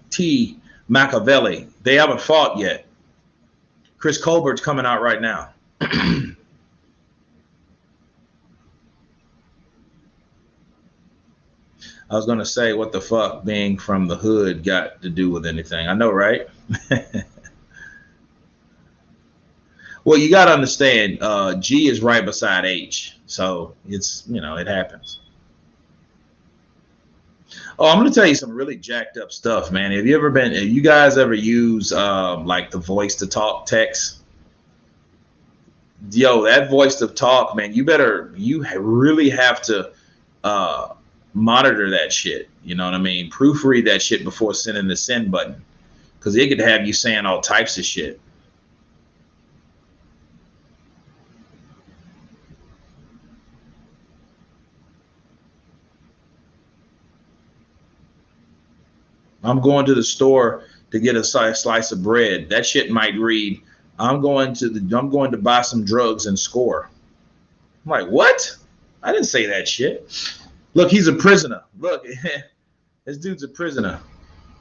T. Machiavelli. They haven't fought yet. Chris Colbert's coming out right now. I was going to say, what the fuck being from the hood got to do with anything? I know, right? Well, you got to understand, G is right beside H. So it's, you know, it happens. Oh, I'm going to tell you some really jacked up stuff, man. Have you guys ever use like the voice to talk text? Yo, that voice to talk, man, you really have to monitor that shit. You know what I mean? Proofread that shit before sending the send button, because it could have you saying all types of shit. I'm going to the store to get a slice of bread. That shit might read, I'm going to buy some drugs and score. I'm like, what? I didn't say that shit. Look, he's a prisoner. Look, this dude's a prisoner.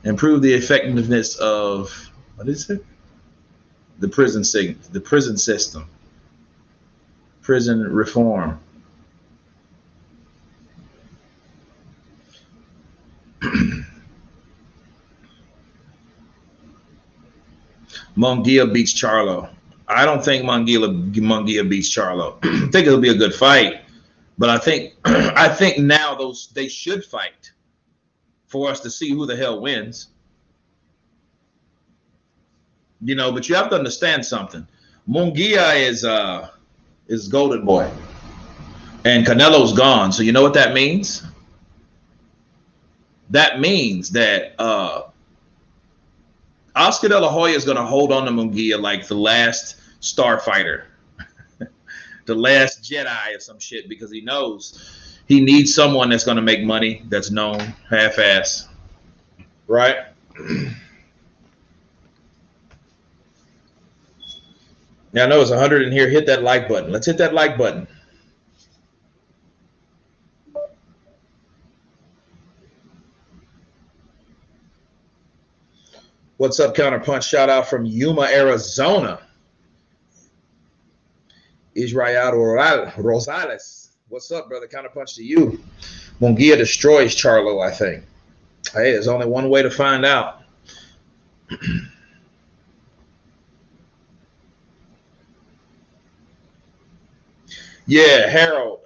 Improve the effectiveness of, what is it? The prison system. Prison reform. Munguia beats Charlo. I don't think Munguia beats Charlo. I think it'll be a good fight, but I think now they should fight for us to see who the hell wins. You know, but you have to understand something. Munguia is Golden Boy, and Canelo's gone. So you know what that means? That means that Oscar De La Hoya is going to hold on to Munguia like the last starfighter, the last Jedi or some shit, because he knows he needs someone that's going to make money, that's known, half-ass, right? Now, I know it's 100 in here. Hit that like button. Let's hit that like button. What's up, Counterpunch? Shout out from Yuma, Arizona. Israel Rosales. What's up, brother? Counterpunch to you. Munguia destroys Charlo, I think. Hey, there's only one way to find out. Yeah, Harold,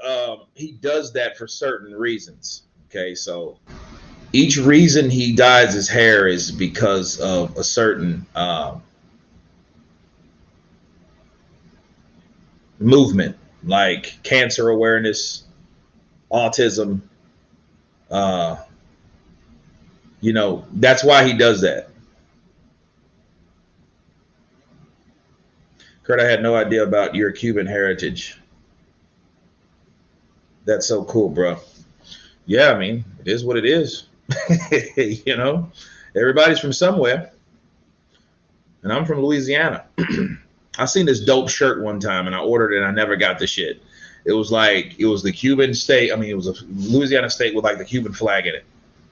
he does that for certain reasons. Okay, so each reason he dyes his hair is because of a certain movement, like cancer awareness, autism. Uh, that's why he does that. Kurt, I had no idea about your Cuban heritage. That's so cool, bro. Yeah, I mean, it is what it is. Everybody's from somewhere, and I'm from Louisiana. I seen this dope shirt one time, and I ordered it, and I never got the shit. It was the Cuban state. I mean, it was a Louisiana state with like the Cuban flag in it.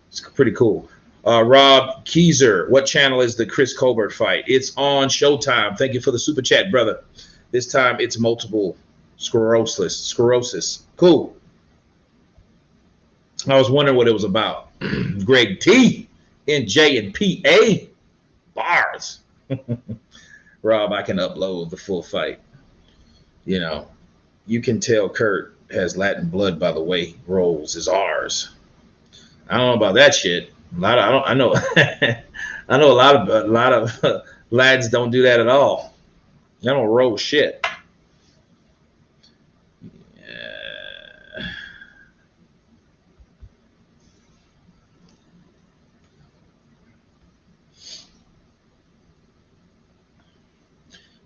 It's pretty cool. Rob Keyser, what channel is the Chris Colbert fight? It's on Showtime. Thank you for the super chat, brother. This time it's multiple sclerosis. Cool. I was wondering what it was about. Greg T, NJ and PA bars. Rob, I can upload the full fight. You can tell Kurt has Latin blood by the way he rolls his R's. I don't know about that shit. I know I know a lot of lads don't do that at all. I don't roll shit.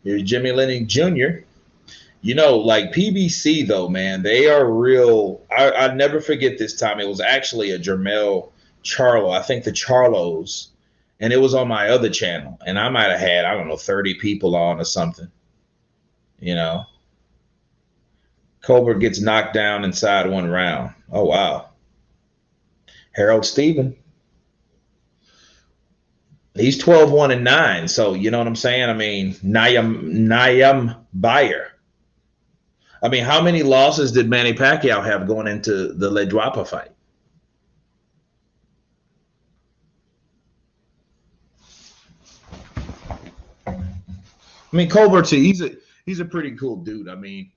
Here's Jimmy Lennon Jr. Like PBC though, man, they are real. I never forget this time. It was actually a Jermel Charlo. I think the Charlos, and it was on my other channel, and I might have had, I don't know, 30 people on or something. Colbert gets knocked down inside one round. Oh wow. Harold Stephen. He's 12-1-9. So you know what I'm saying? I mean, Nyam-Bayyer. I mean, how many losses did Manny Pacquiao have going into the Le Duapa fight? I mean, Colbert, he's a pretty cool dude. I mean,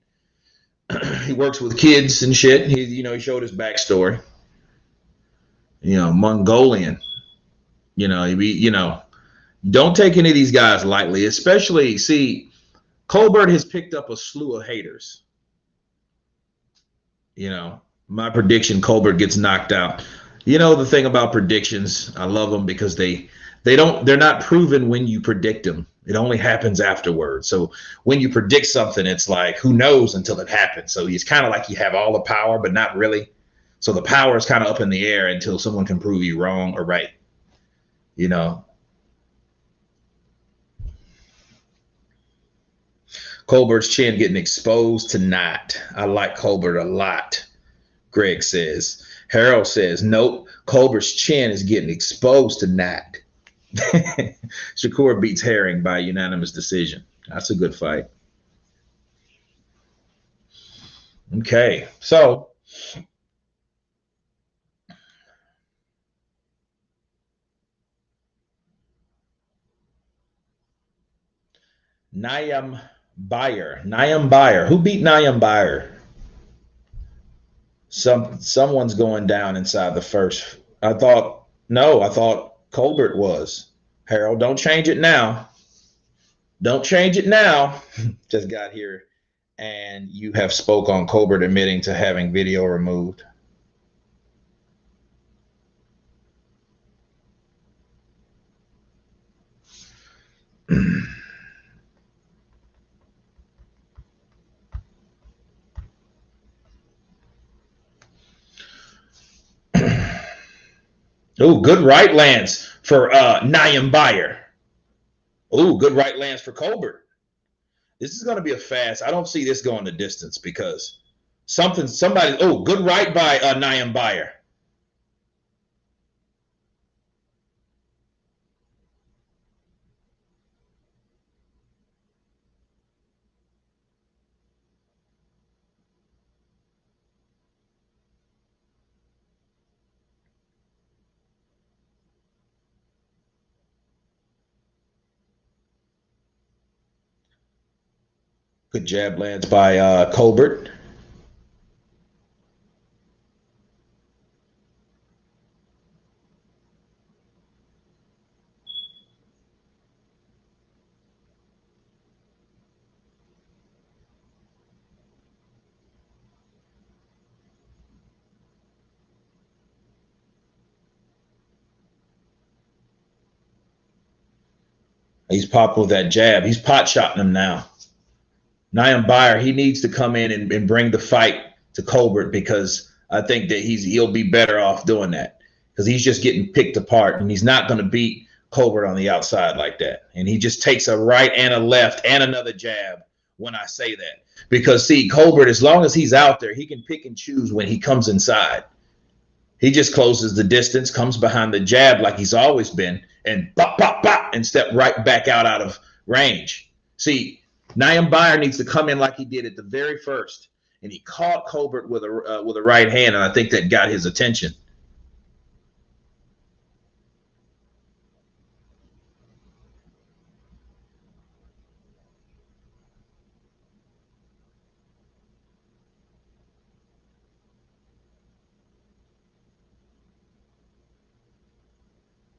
he works with kids and shit. He showed his backstory. Mongolian. Don't take any of these guys lightly. Especially, see, Colbert has picked up a slew of haters. My prediction: Colbert gets knocked out. The thing about predictions, I love them because they're not proven when you predict them. It only happens afterwards. So when you predict something, it's like, who knows until it happens. So it's kind of like you have all the power, but not really. So the power is kind of up in the air until someone can prove you wrong or right. Colbert's chin getting exposed tonight. I like Colbert a lot. Greg says. Harold says, nope, Colbert's chin is getting exposed tonight. Shakur beats Herring by unanimous decision. That's a good fight. Okay, so Nyambvayer. Who beat Nyambvayer? Someone's going down inside the first. I thought Colbert was. Harold, don't change it now. Don't change it now. Just got here, and you have spoke on Colbert admitting to having video removed. Oh, good right lands for Nyambvayer. Oh, good right lands for Colbert. This is going to be a fast. I don't see this going the distance because somebody. Oh, good right by Nyambvayer. Good jab lands by Colbert. He's popping with that jab. He's pot shotting him now. Nyambvayer, he needs to come in and bring the fight to Colbert, because I think that he'll be better off doing that, because he's just getting picked apart, and he's not going to beat Colbert on the outside like that. And he just takes a right and a left and another jab when I say that. Because, see, Colbert, as long as he's out there, he can pick and choose when he comes inside. He just closes the distance, comes behind the jab like he's always been, and pop, pop, pop, and step right back out of range. See, Nyambvayer needs to come in like he did at the very first, and he caught Colbert with a right hand, and I think that got his attention.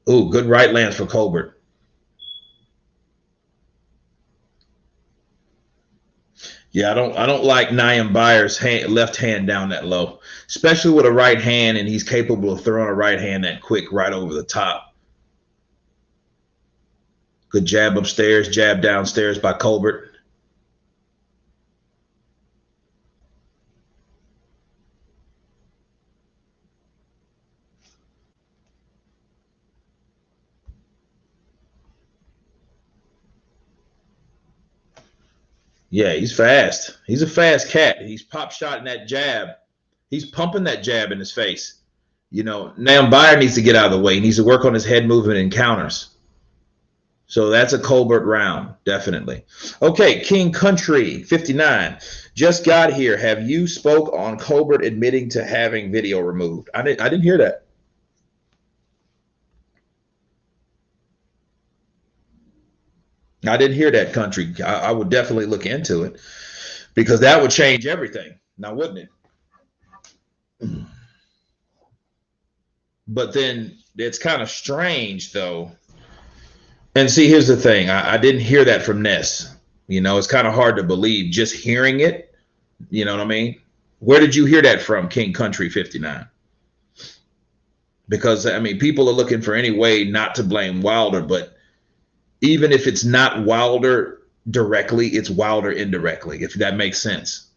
Ooh, good right lands for Colbert. Yeah, I don't like Nyambvayer's left hand down that low, especially with a right hand, and he's capable of throwing a right hand that quick right over the top. Good jab upstairs, jab downstairs by Colbert. Yeah, he's fast. He's a fast cat. He's pop shotting that jab. He's pumping that jab in his face. You know, Nyambvayer needs to get out of the way. He needs to work on his head movement and counters. So that's a Colbert round, definitely. Okay, King Country 59. Just got here. Have you spoke on Colbert admitting to having video removed? I didn't hear that. I didn't hear that, Country. I would definitely look into it, because that would change everything. Now, wouldn't it? But then it's kind of strange, though. And see, here's the thing. I didn't hear that from Ness. You know, it's kind of hard to believe just hearing it. You know what I mean? Where did you hear that from, King Country 59? Because, I mean, people are looking for any way not to blame Wilder, but even if it's not Wilder directly, it's Wilder indirectly, if that makes sense.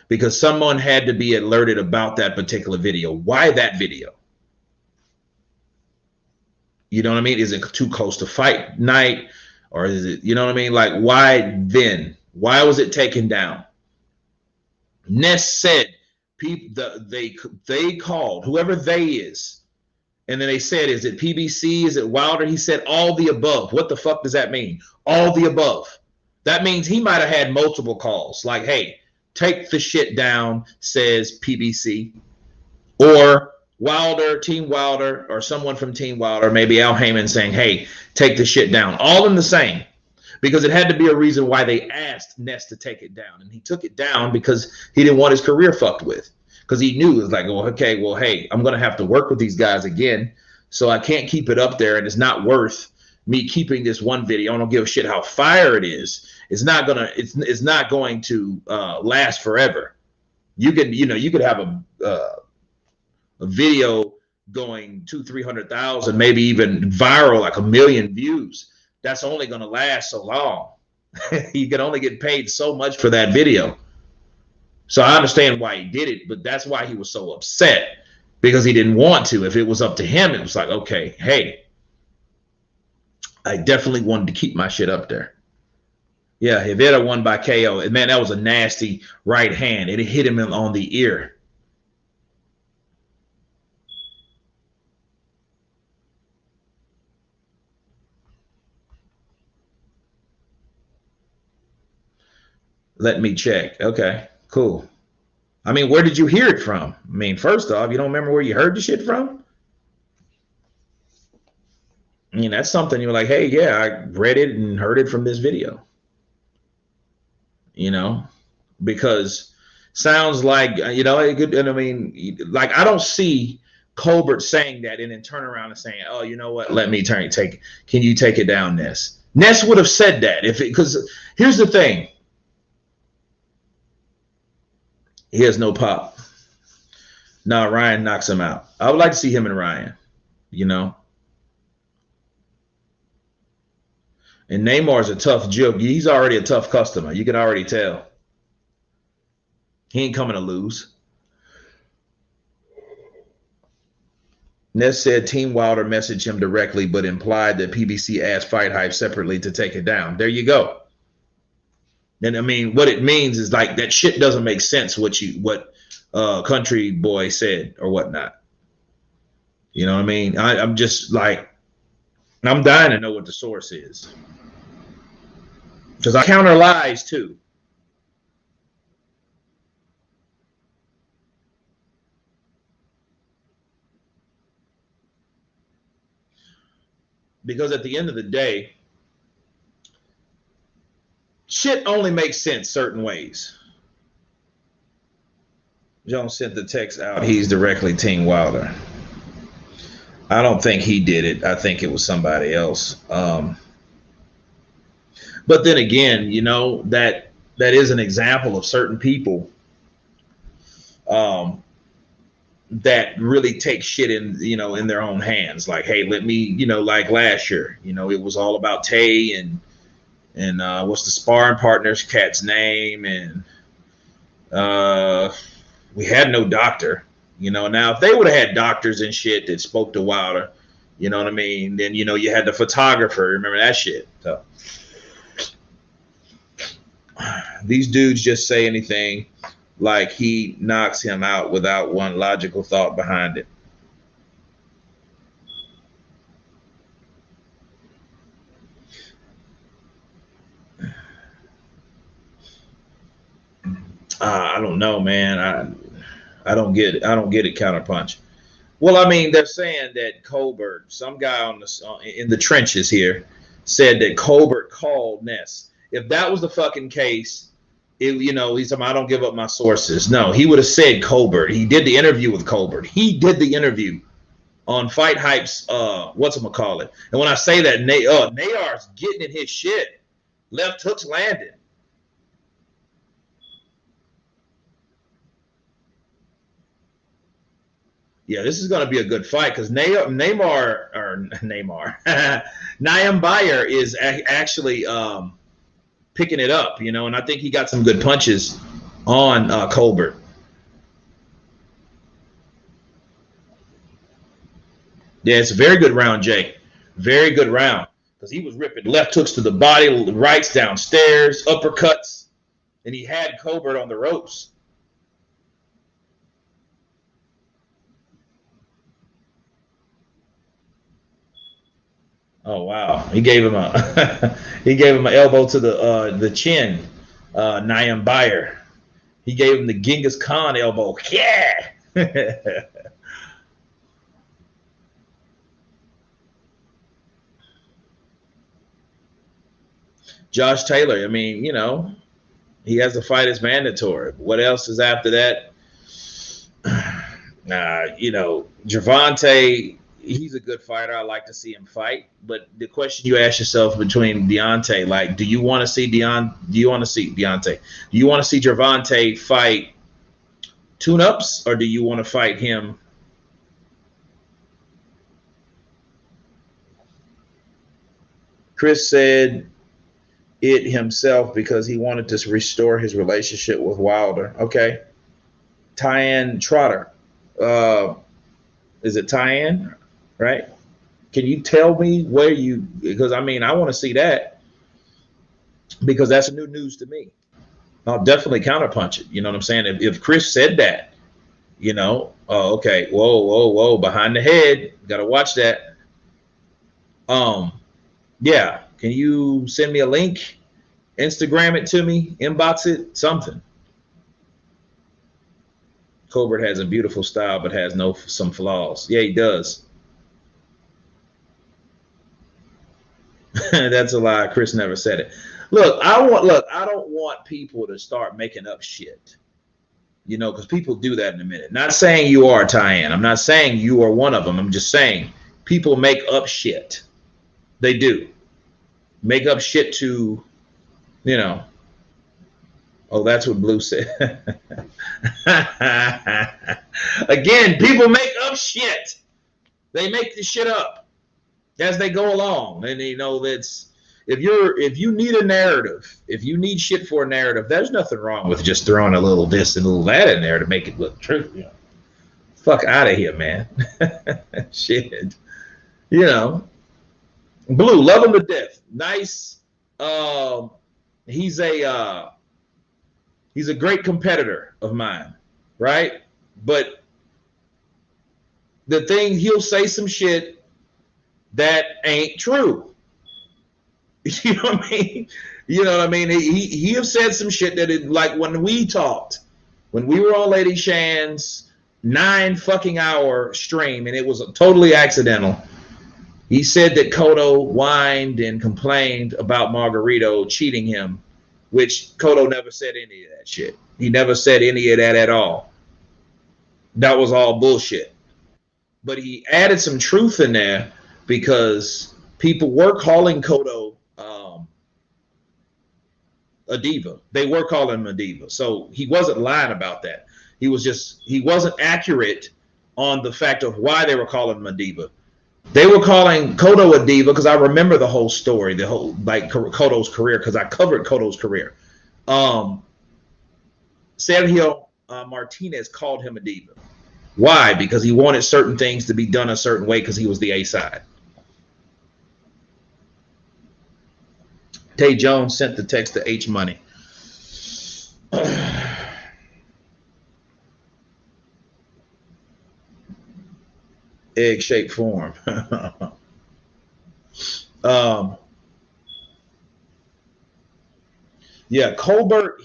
Because someone had to be alerted about that particular video. Why that video? You know what I mean? Is it too close to fight night? Or is it, you know what I mean? Like, why then? Why was it taken down? Ness said they called, whoever they is, and then they said, is it PBC? Is it Wilder? He said all the above. What the fuck does that mean? All the above. That means he might have had multiple calls. Like, hey, take the shit down, says PBC. Or Wilder, Team Wilder, or someone from Team Wilder, maybe Al Heyman saying, hey, take the shit down. All in the same. Because it had to be a reason why they asked Ness to take it down. And he took it down because he didn't want his career fucked with. Because he knew it was like, well, okay, well, hey, I'm going to have to work with these guys again. So I can't keep it up there. And it's not worth me keeping this one video. I don't give a shit how fire it is. It's not going to last forever. You could have a video going 200,000-300,000, maybe even viral, like 1 million views. That's only going to last so long. You can only get paid so much for that video. So I understand why he did it, but that's why he was so upset, because he didn't want to. If it was up to him, it was like, okay, hey, I definitely wanted to keep my shit up there. Yeah, Rivera won by KO. And man, that was a nasty right hand. It hit him on the ear. Let me check. Okay, cool. I mean, where did you hear it from? I mean, first off, you don't remember where you heard the shit from? I mean, that's something you're like, hey, yeah, I read it and heard it from this video. you know, because sounds like, it could, and I mean, like, I don't see Colbert saying that and then turn around and saying, oh, you know what, let me can you take it down, Ness? Ness would have said that because here's the thing. He has no pop. Now Ryan knocks him out. I would like to see him and Ryan, you know. And Neymar's a tough joke. He's already a tough customer. You can already tell. He ain't coming to lose. Ness said Team Wilder messaged him directly, but implied that PBC asked Fight Hype separately to take it down. There you go. And I mean, what it means is like that shit doesn't make sense. What Country Boy said or whatnot. You know what I mean? I'm just like, I'm dying to know what the source is, because I counter lies too. Because at the end of the day, shit only makes sense certain ways. Jones sent the text out. He's directly Team Wilder. I don't think he did it. I think it was somebody else. But then again, that is an example of certain people that really take shit in their own hands. Like, hey, let me, like last year, it was all about Tay and what's the sparring partner's cat's name, and we had no doctor. Now if they would have had doctors and shit that spoke to Wilder, you know what I mean, then you had the photographer. Remember that shit? So these dudes just say anything like he knocks him out without one logical thought behind it. I don't know, man. I don't get it. I don't get it. Counterpunch. Well, I mean, they're saying that Colbert, some guy in the trenches here, said that Colbert called Ness. If that was the fucking case, he's saying, I don't give up my sources. No, he would have said Colbert. He did the interview with Colbert. He did the interview on Fight Hype's whatchamacallit. And when I say that, Nayar's getting in his shit. Left hooks landed. Yeah, this is going to be a good fight because Nyambvayer is actually picking it up, and I think he got some good punches on Colbert. Yeah, it's a very good round, Jay. Very good round, because he was ripping left hooks to the body, rights downstairs, uppercuts, and he had Colbert on the ropes. Oh wow! He gave him an elbow to the chin. Nyambvayer. He gave him the Genghis Khan elbow. Yeah. Josh Taylor. I mean, he has to fight as mandatory. What else is after that? Gervonta. He's a good fighter. I like to see him fight. But the question you ask yourself between Deontay, like, do you want to see Deontay? Do you want to see Gervonta fight tune-ups, or do you want to fight him? Chris said it himself because he wanted to restore his relationship with Wilder. Okay. Tyann Trotter. Is it Tyann? Right? Can you tell me because I mean, I want to see that, because that's new news to me. I'll definitely counterpunch it. You know what I'm saying? If Chris said that, okay, whoa, behind the head, got to watch that. Yeah. Can you send me a link? Instagram it to me, inbox it, something. Colbert has a beautiful style, but has some flaws. Yeah, he does. That's a lie. Chris never said it. I don't want people to start making up shit. Because people do that in a minute. Not saying you are, Tyann. I'm not saying you are one of them. I'm just saying people make up shit. They do. Make up shit to, you know. Oh, that's what Blue said. Again, people make up shit. They make the shit up as they go along. And that's if you need a narrative, if you need shit for a narrative, there's nothing wrong with just throwing a little this and a little that in there to make it look true. Fuck out of here, man. Shit. Blue, love him to death. Nice. He's a great competitor of mine, right? But the thing, he'll say some shit that ain't true. You know what I mean? He have said some shit that like when we talked, when we were on Lady Shan's 9 fucking hour stream, and it was totally accidental. He said that Cotto whined and complained about Margarito cheating him, which Cotto never said any of that shit. He never said any of that at all. That was all bullshit. But he added some truth in there because people were calling Cotto a diva. They were calling him a diva. So he wasn't lying about that. He wasn't accurate on the fact of why they were calling him a diva. They were calling Cotto a diva because I remember the whole story, the whole like Cotto's career, because I covered Cotto's career. Sergio Martinez called him a diva. Why? Because he wanted certain things to be done a certain way because he was the A side. Tay Jones sent the text to H Money. Egg-shaped form. Yeah, Colbert.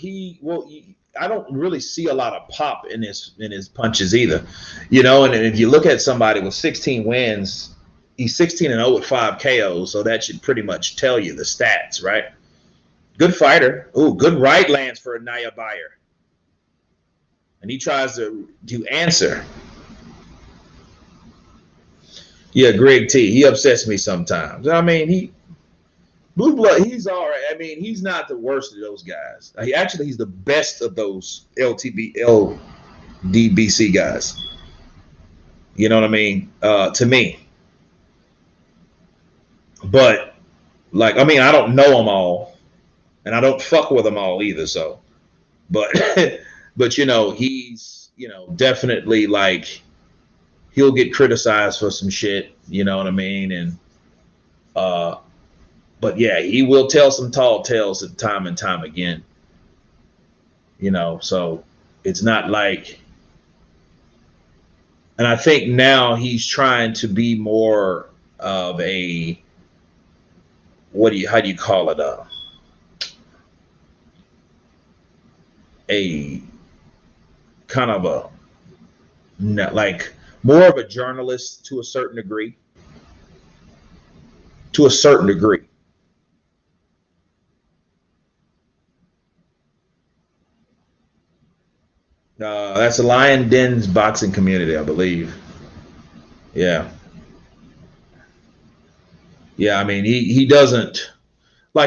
I don't really see a lot of pop in his punches either, And if you look at somebody with 16 wins, he's 16-0 with 5 KOs, so that should pretty much tell you the stats, right? Good fighter. Ooh, good right lands for a Nyambvayer, and he tries to answer. Yeah, Greg T. He upsets me sometimes. I mean, Blue Blood, he's all right. I mean, he's not the worst of those guys. He's the best of those LDBC guys. You know what I mean? To me. But, I don't know them all. And I don't fuck with them all either, so. But, he's, definitely, he'll get criticized for some shit. You know what I mean? And, but yeah, he will tell some tall tales time and time again. So it's not like, and I think now he's trying to be more of a, how do you call it? A kind of a, more of a journalist to a certain degree. To a certain degree. That's a Lion Den's boxing community, I believe. Yeah. Yeah, I mean, he doesn't,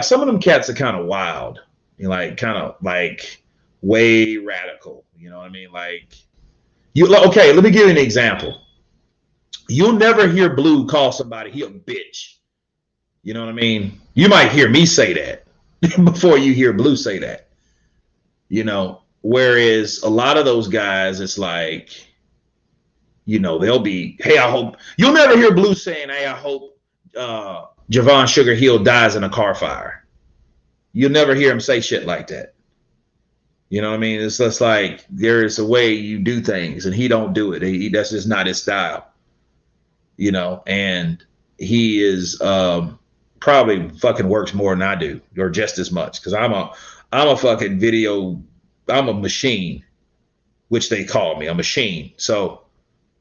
some of them cats are kind of wild. Kind of way radical. You know what I mean? Okay, let me give you an example. You'll never hear Blue call somebody he a bitch. You know what I mean? You might hear me say that before you hear Blue say that. Whereas a lot of those guys, it's they'll be, hey, I hope, you'll never hear Blue saying, hey, I hope Javon Sugar Hill dies in a car fire. You'll never hear him say shit like that. You know what I mean? It's just there is a way you do things, and he don't do it. That's just not his style. And he is probably fucking works more than I do, or just as much, because I'm a fucking I'm a machine, which they call me a machine. So,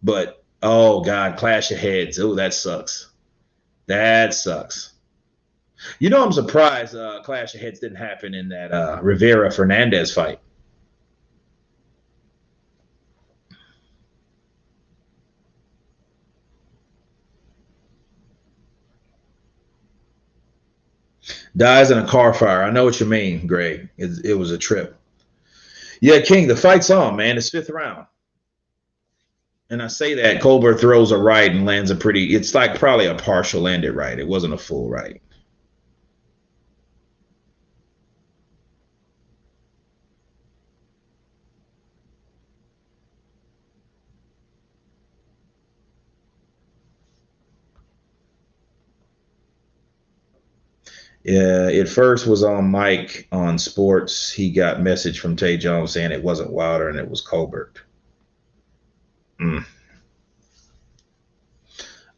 but oh God, clash of heads. Oh, that sucks. That sucks. You know, I'm surprised Clash of Heads didn't happen in that Rivera Fernandez fight. Dies in a car fire. I know what you mean, Greg. It was a trip. Yeah, King, the fight's on, man. It's fifth round. And I say that Colbert throws a right and lands a pretty, it's like probably a partial landed right. It wasn't a full right. Yeah, it first was on Mike on sports. He got message from Tay Jones saying it wasn't Wilder and it was Colbert. Mm.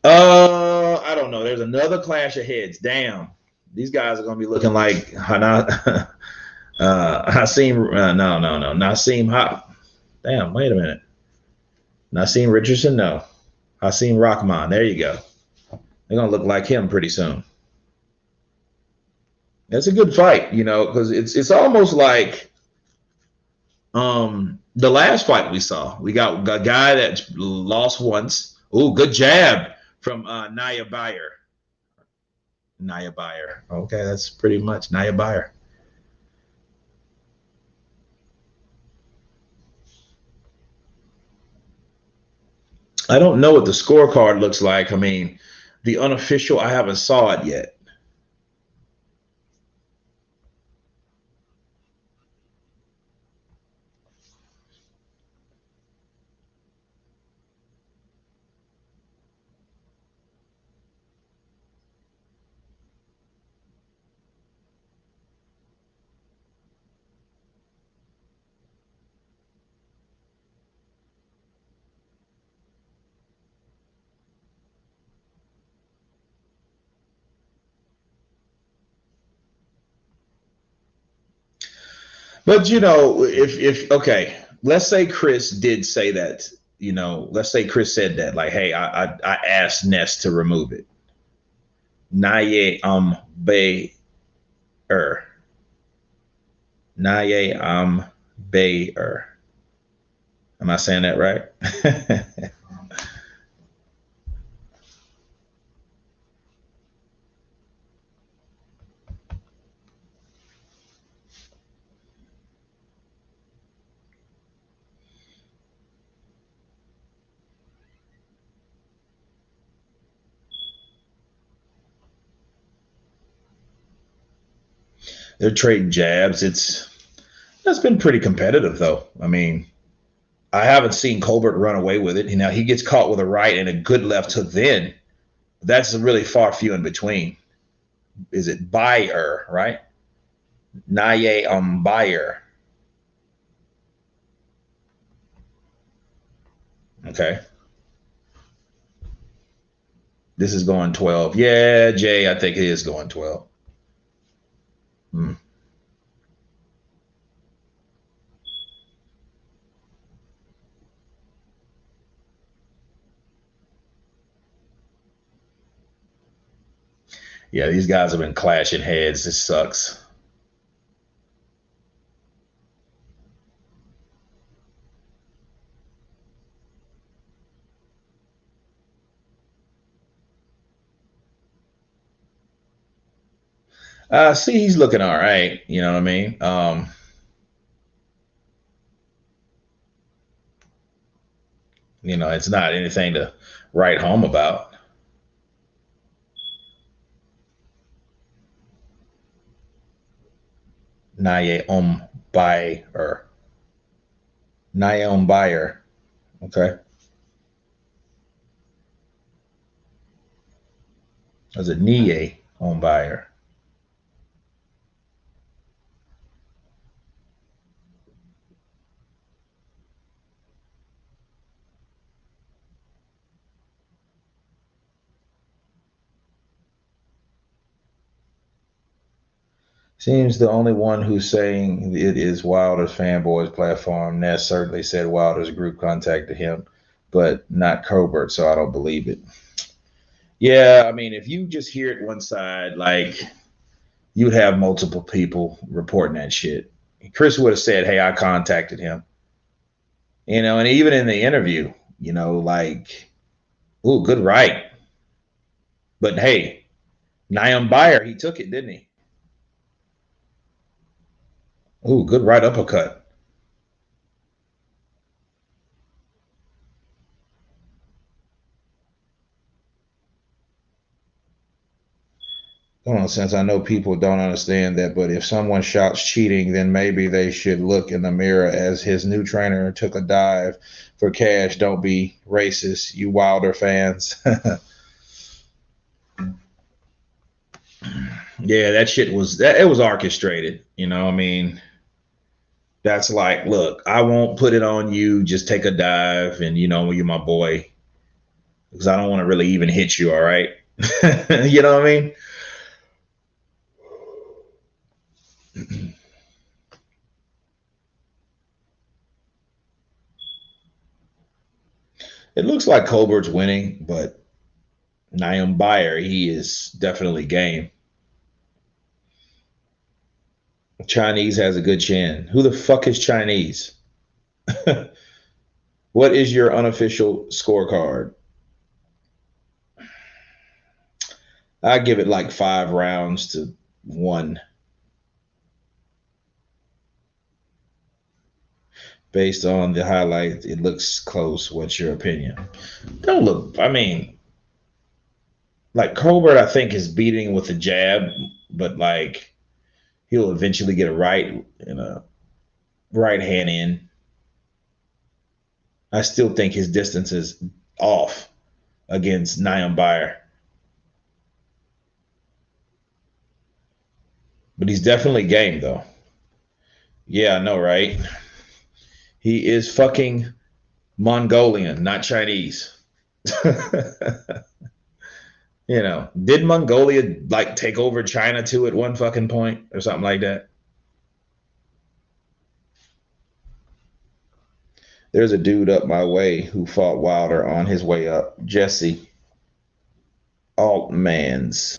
I don't know. There's another clash of heads. Damn, these guys are gonna be looking like Hana, Hasim. No. Nasim. Damn, wait a minute. Nasim Richardson. No, Hasim Rahman. There you go. They're gonna look like him pretty soon. That's a good fight, you know, because it's almost like the last fight we saw. We got a guy that lost once. Oh, good jab from Nyambvayer. Nyambvayer. Okay, that's pretty much Nyambvayer. I don't know what the scorecard looks like. I mean, the unofficial, I haven't saw it yet. But you know, if okay, let's say Chris did say that. You know, let's say Chris said that, like, hey, I asked Ness to remove it. Naye Bayer. Naye Bayer. Am I saying that right? They're trading jabs. That's been pretty competitive, though. I mean, I haven't seen Colbert run away with it. You know, he gets caught with a right and a good left hook. Then that's really far few in between. Is it Bayer, right? Nyambvayer. Okay. This is going 12. Yeah, Jay, I think it is going 12. Hmm. Yeah, these guys have been clashing heads. This sucks. See, he's looking all right. You know what I mean? You know, it's not anything to write home about. Nyambvayer. Nyambvayer. Okay. Was it Nye on buyer? Seems the only one who's saying it is Wilder's fanboys platform. Ness certainly said Wilder's group contacted him, but not Colbert, so I don't believe it. Yeah, I mean, if you just hear it one side, like you'd have multiple people reporting that shit. Chris would have said, "Hey, I contacted him," and even in the interview, like, "Ooh, good right," but hey, Nyam-Bayyer, he took it, didn't he? Ooh, good right uppercut. Hold on, since I know people don't understand that, but if someone shouts cheating, then maybe they should look in the mirror as his new trainer took a dive for cash. Don't be racist, you Wilder fans. Yeah, that shit was that it was orchestrated. I mean, that's like, look, I won't put it on you. Just take a dive, and you're my boy because I don't want to really even hit you. All right, you know what I mean? It looks like Colbert's winning, but Nyambvayer, he is definitely game. Chinese has a good chin. Who the fuck is Chinese? What is your unofficial scorecard? I give it like 5 rounds to 1 based on the highlight. It looks close. What's your opinion? Don't look. I mean, like Colbert, I think is beating with a jab, but like he'll eventually get a right and a right hand in. I still think his distance is off against Nyambvayer, but he's definitely game though. Yeah, I know, right? He is fucking Mongolian, not Chinese. Did Mongolia like take over China too at one fucking point or something like that? There's a dude up my way who fought Wilder on his way up, Jesse Altmans.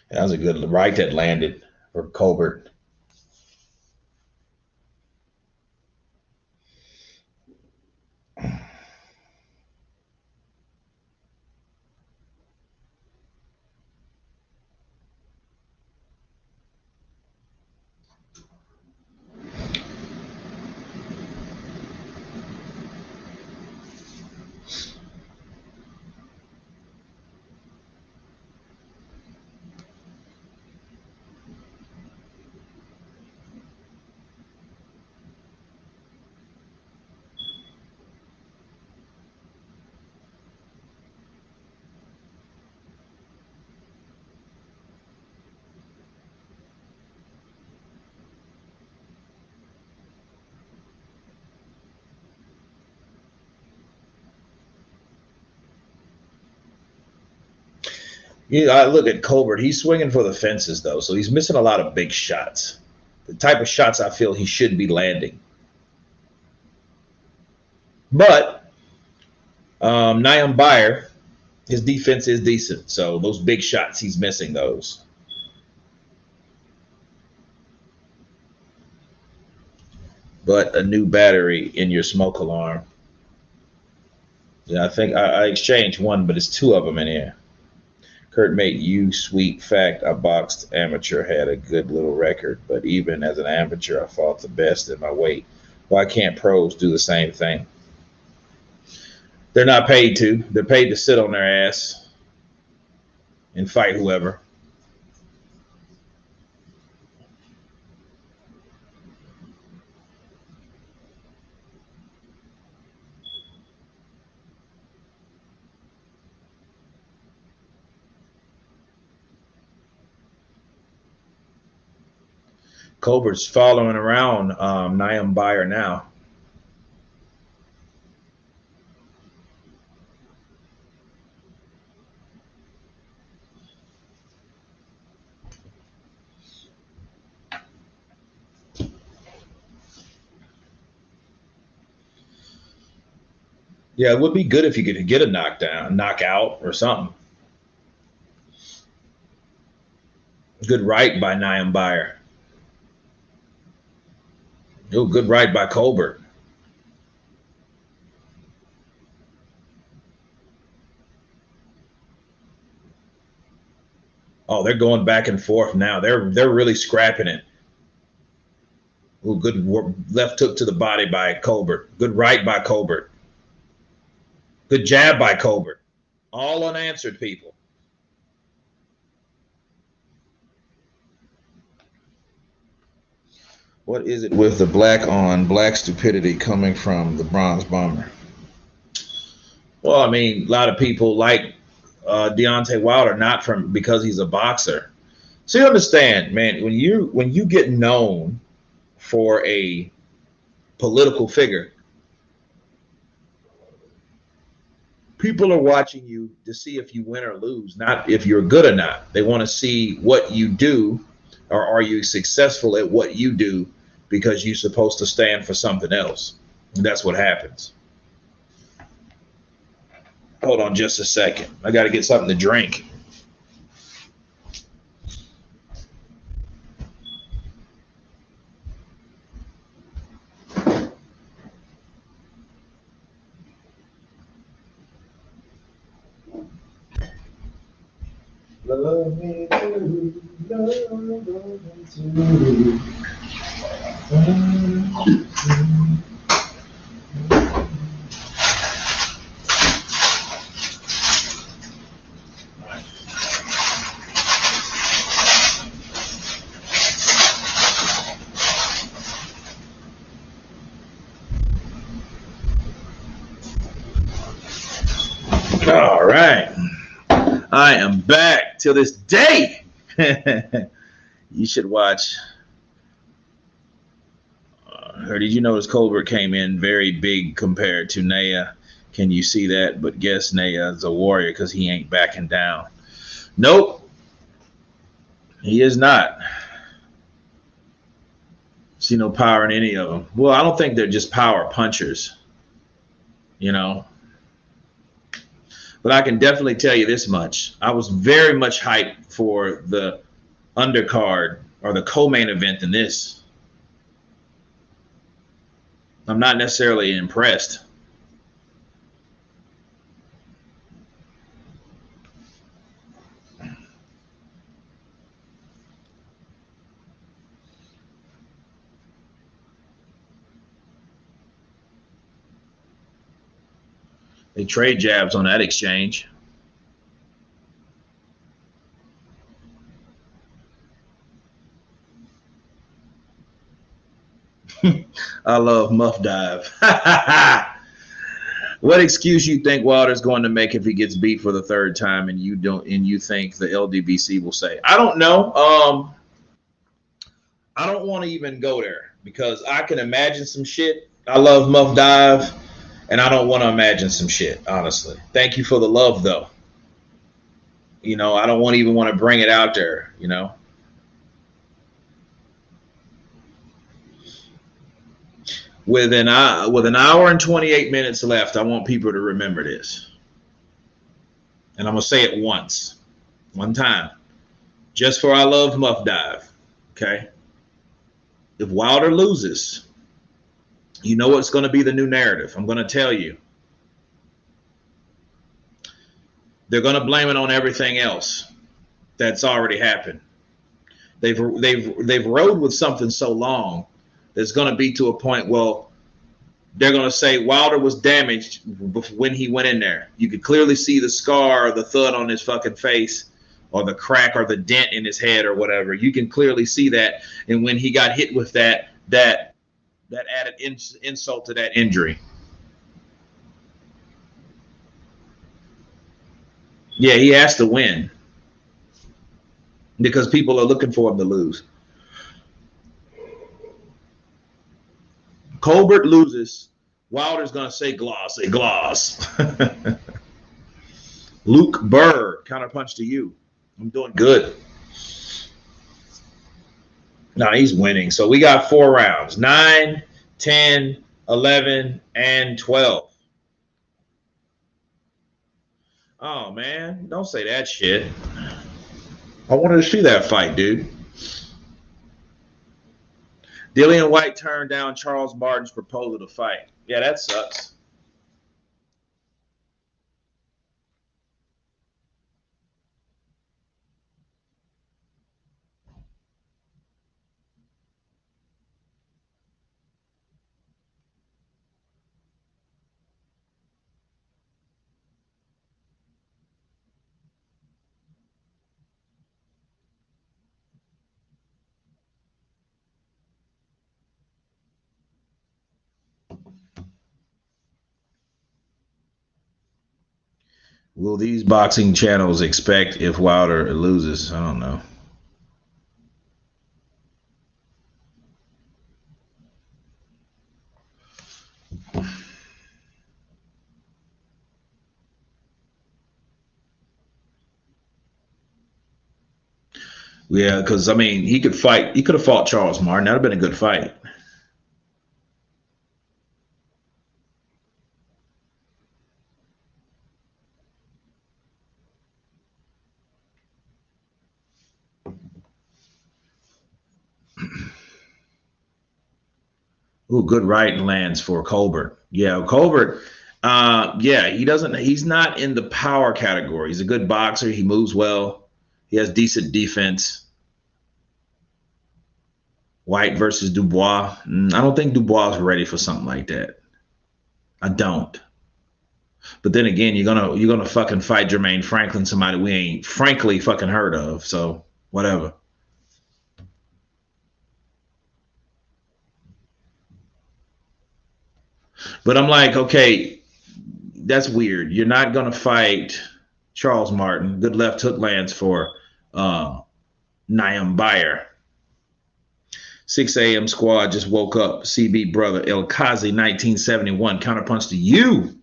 That was a good right that landed for Colbert. I look at Colbert. He's swinging for the fences though, so he's missing a lot of big shots. The type of shots I feel he should be landing. But Nyam-Bayar, his defense is decent, so those big shots he's missing those. But a new battery in your smoke alarm. Yeah, I think I exchanged one, but it's 2 of them in here. Kurt mate, you sweet fact. I boxed amateur, had a good little record, but even as an amateur, I fought the best in my weight. Why can't pros do the same thing? They're not paid to. They're paid to sit on their ass and fight whoever. Colbert's following around Nyambvayer now. Yeah, it would be good if you could get a knockdown, knockout, or something. Good right by Nyambvayer. Oh, good right by Colbert. Oh, they're going back and forth now. They're really scrapping it. Ooh, good left hook to the body by Colbert. Good right by Colbert. Good jab by Colbert. All unanswered, people. What is it with the black on black stupidity coming from the bronze bomber? Well, I mean, a lot of people like Deontay Wilder not from because he's a boxer. So you understand, man, when you get known for a political figure, people are watching you to see if you win or lose, not if you're good or not. They want to see what you do, or are you successful at what you do because you're supposed to stand for something else. And that's what happens. Hold on just a second. I got to get something to drink. Love me too, love me too. All right. I am back till this day. You should watch. Or did you notice Colbert came in very big compared to Naya? Can you see that? But guess Naya is a warrior because he ain't backing down. Nope. He is not. See no power in any of them. Well, I don't think they're just power punchers. You know. But I can definitely tell you this much. I was very much hyped for the undercard or the co-main event in this. I'm not necessarily impressed. They trade jabs on that exchange. I love Muff Dive. What excuse you think Wilder's going to make if he gets beat for the third time and you don't and you think the LDBC will say? I don't know. I don't want to even go there because I can imagine some shit. I love Muff Dive and I don't want to imagine some shit, honestly. Thank you for the love though. You know, I don't even want to bring it out there, you know. With an hour and 28 minutes left, I want people to remember this. And I'm going to say it one time, just for I love Muff Dive. Okay. If Wilder loses, you know what's going to be the new narrative. I'm going to tell you. They're going to blame it on everything else that's already happened. They've rode with something so long. There's going to be to a point, well, they're going to say Wilder was damaged when he went in there. You could clearly see the scar or the thud on his fucking face or the crack or the dent in his head or whatever. You can clearly see that. And when he got hit with that added insult to that injury. Yeah, he has to win because people are looking for him to lose. Colbert loses. Wilder's gonna say gloss, say gloss. Luke Bird, counterpunch to you. I'm doing good. No, he's winning. So we got 4 rounds: 9, 10, 11, and 12. Oh man, don't say that shit. I wanted to see that fight, dude. Dillian White turned down Charles Martin's proposal to fight. Yeah, that sucks. Will these boxing channels expect if Wilder loses? I don't know. Yeah, because I mean, he could fight. He could have fought Charles Martin. That'd have been a good fight. Ooh, good right lands for Colbert. Yeah, Colbert. Yeah, he doesn't. He's not in the power category. He's a good boxer. He moves well. He has decent defense. White versus Dubois. I don't think Dubois is ready for something like that. I don't. But then again, you're gonna fucking fight Jermaine Franklin, somebody we ain't frankly fucking heard of. So whatever. But I'm like, okay, that's weird. You're not gonna fight Charles Martin. Good left hook lands for uh, Nyambvayer. 6 a.m. squad just woke up. CB brother El Kazi 1971 counterpunch to you.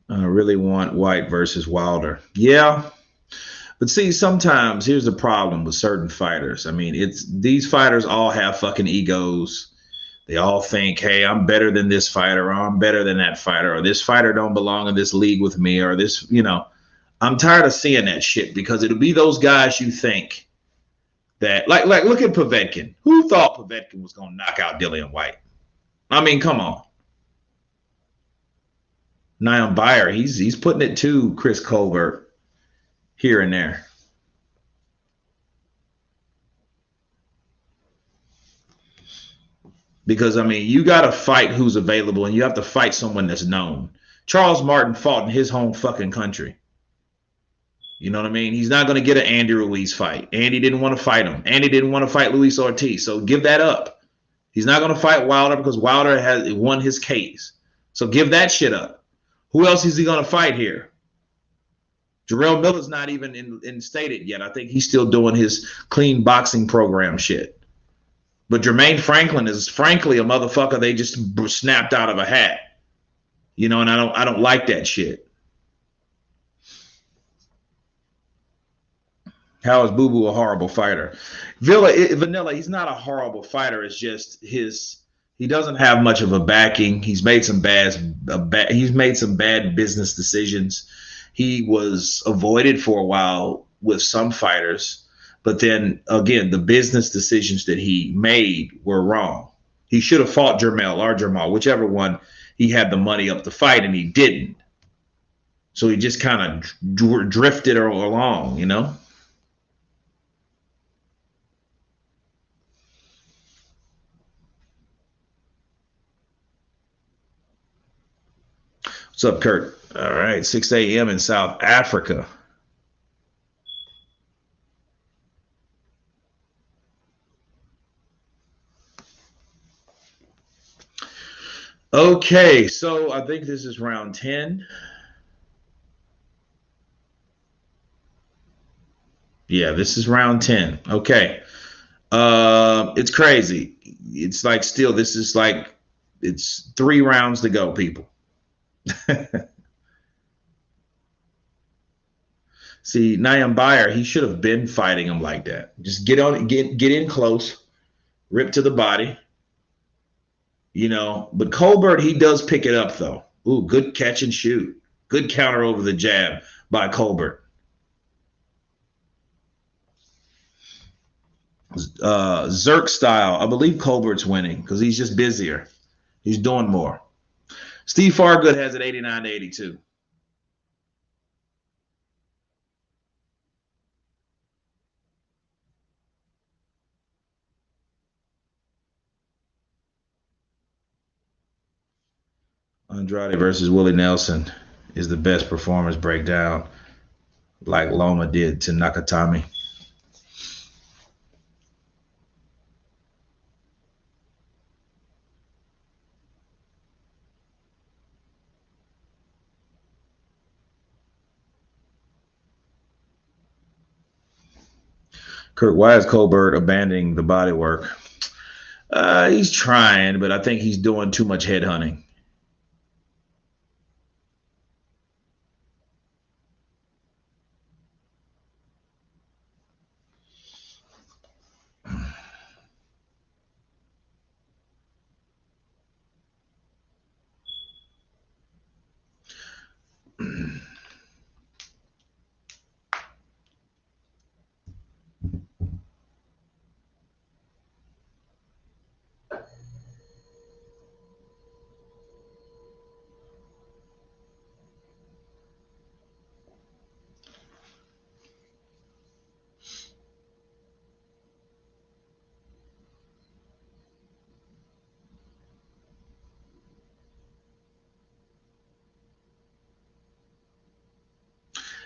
I really want White versus Wilder. Yeah, but see, sometimes here's the problem with certain fighters. I mean, it's these fighters all have fucking egos. They all think, hey, I'm better than this fighter, or I'm better than that fighter, or this fighter don't belong in this league with me, or this, I'm tired of seeing that shit because it'll be those guys you think that, like look at Povetkin. Who thought Povetkin was gonna knock out Dillian White? I mean, come on. Nyam-Bayar, he's putting it to Chris Colbert here and there. Because I mean, you got to fight who's available, and you have to fight someone that's known. Charles Martin fought in his home fucking country. You know what I mean? He's not going to get an Andy Ruiz fight. Andy didn't want to fight him. Andy didn't want to fight Luis Ortiz. So give that up. He's not going to fight Wilder because Wilder has won his case. So give that shit up. Who else is he going to fight here? Jarrell Miller's not even instated yet. I think he's still doing his clean boxing program shit. But Jermaine Franklin is frankly a motherfucker they just snapped out of a hat. And I don't like that shit. How is Boo Boo a horrible fighter? Vanilla, he's not a horrible fighter. It's just he doesn't have much of a backing. He's made some bad business decisions. He was avoided for a while with some fighters, but then again, the business decisions that he made were wrong. He should have fought Jermell or Jamal, whichever one he had the money up to fight, and he didn't. So he just kind of drifted along. What's up, Kurt? All right, 6 a.m. in South Africa. Okay, so I think this is round 10. Yeah, this is round 10. Okay. It's crazy. It's like still, this is like, it's 3 rounds to go, people. See, Nyam-Bayar, he should have been fighting him like that. Just get in close, rip to the body, But Colbert, he does pick it up though. Ooh, good catch and shoot. Good counter over the jab by Colbert. Zerk style. I believe Colbert's winning because he's just busier. He's doing more. Steve Fargood has it 89 to 82. Andrade versus Willie Nelson is the best performance breakdown, like Loma did to Nakatami. Kurt, why is Colbert abandoning the body work? He's trying, but I think he's doing too much head hunting.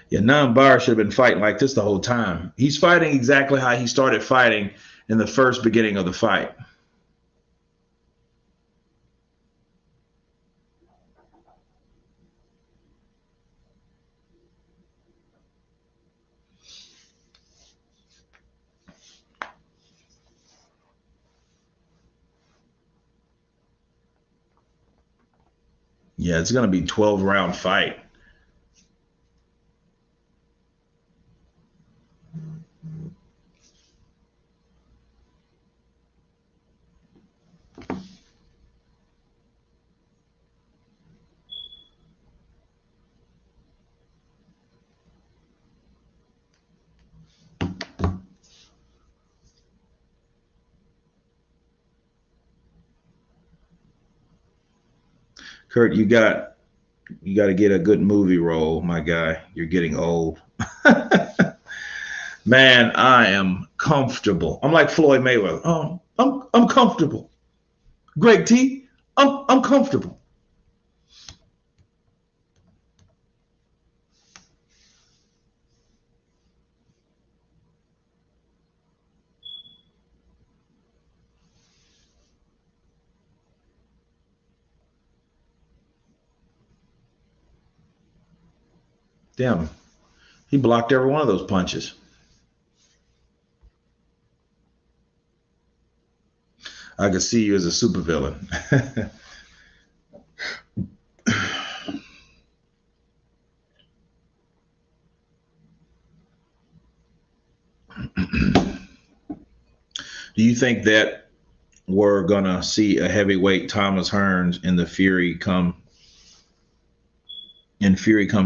Yeah, Nyambvayer should have been fighting like this the whole time. He's fighting exactly how he started fighting in the first beginning of the fight. Yeah, it's going to be 12-round fight. Kurt, you got to get a good movie role, my guy. You're getting old. Man, I am comfortable. I'm like Floyd Mayweather. I'm comfortable. Greg T, I'm comfortable. Damn, he blocked every one of those punches. I could see you as a supervillain. Do you think that we're gonna see a heavyweight Thomas Hearns in Fury come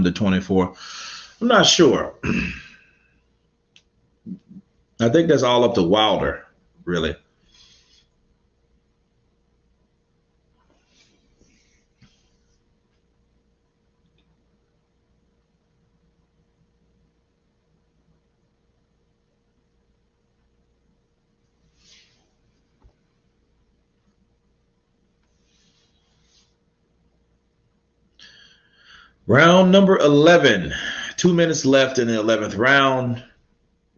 to 24? I'm not sure. I think that's all up to Wilder, really. Round number 11. 2 minutes left in the 11th round.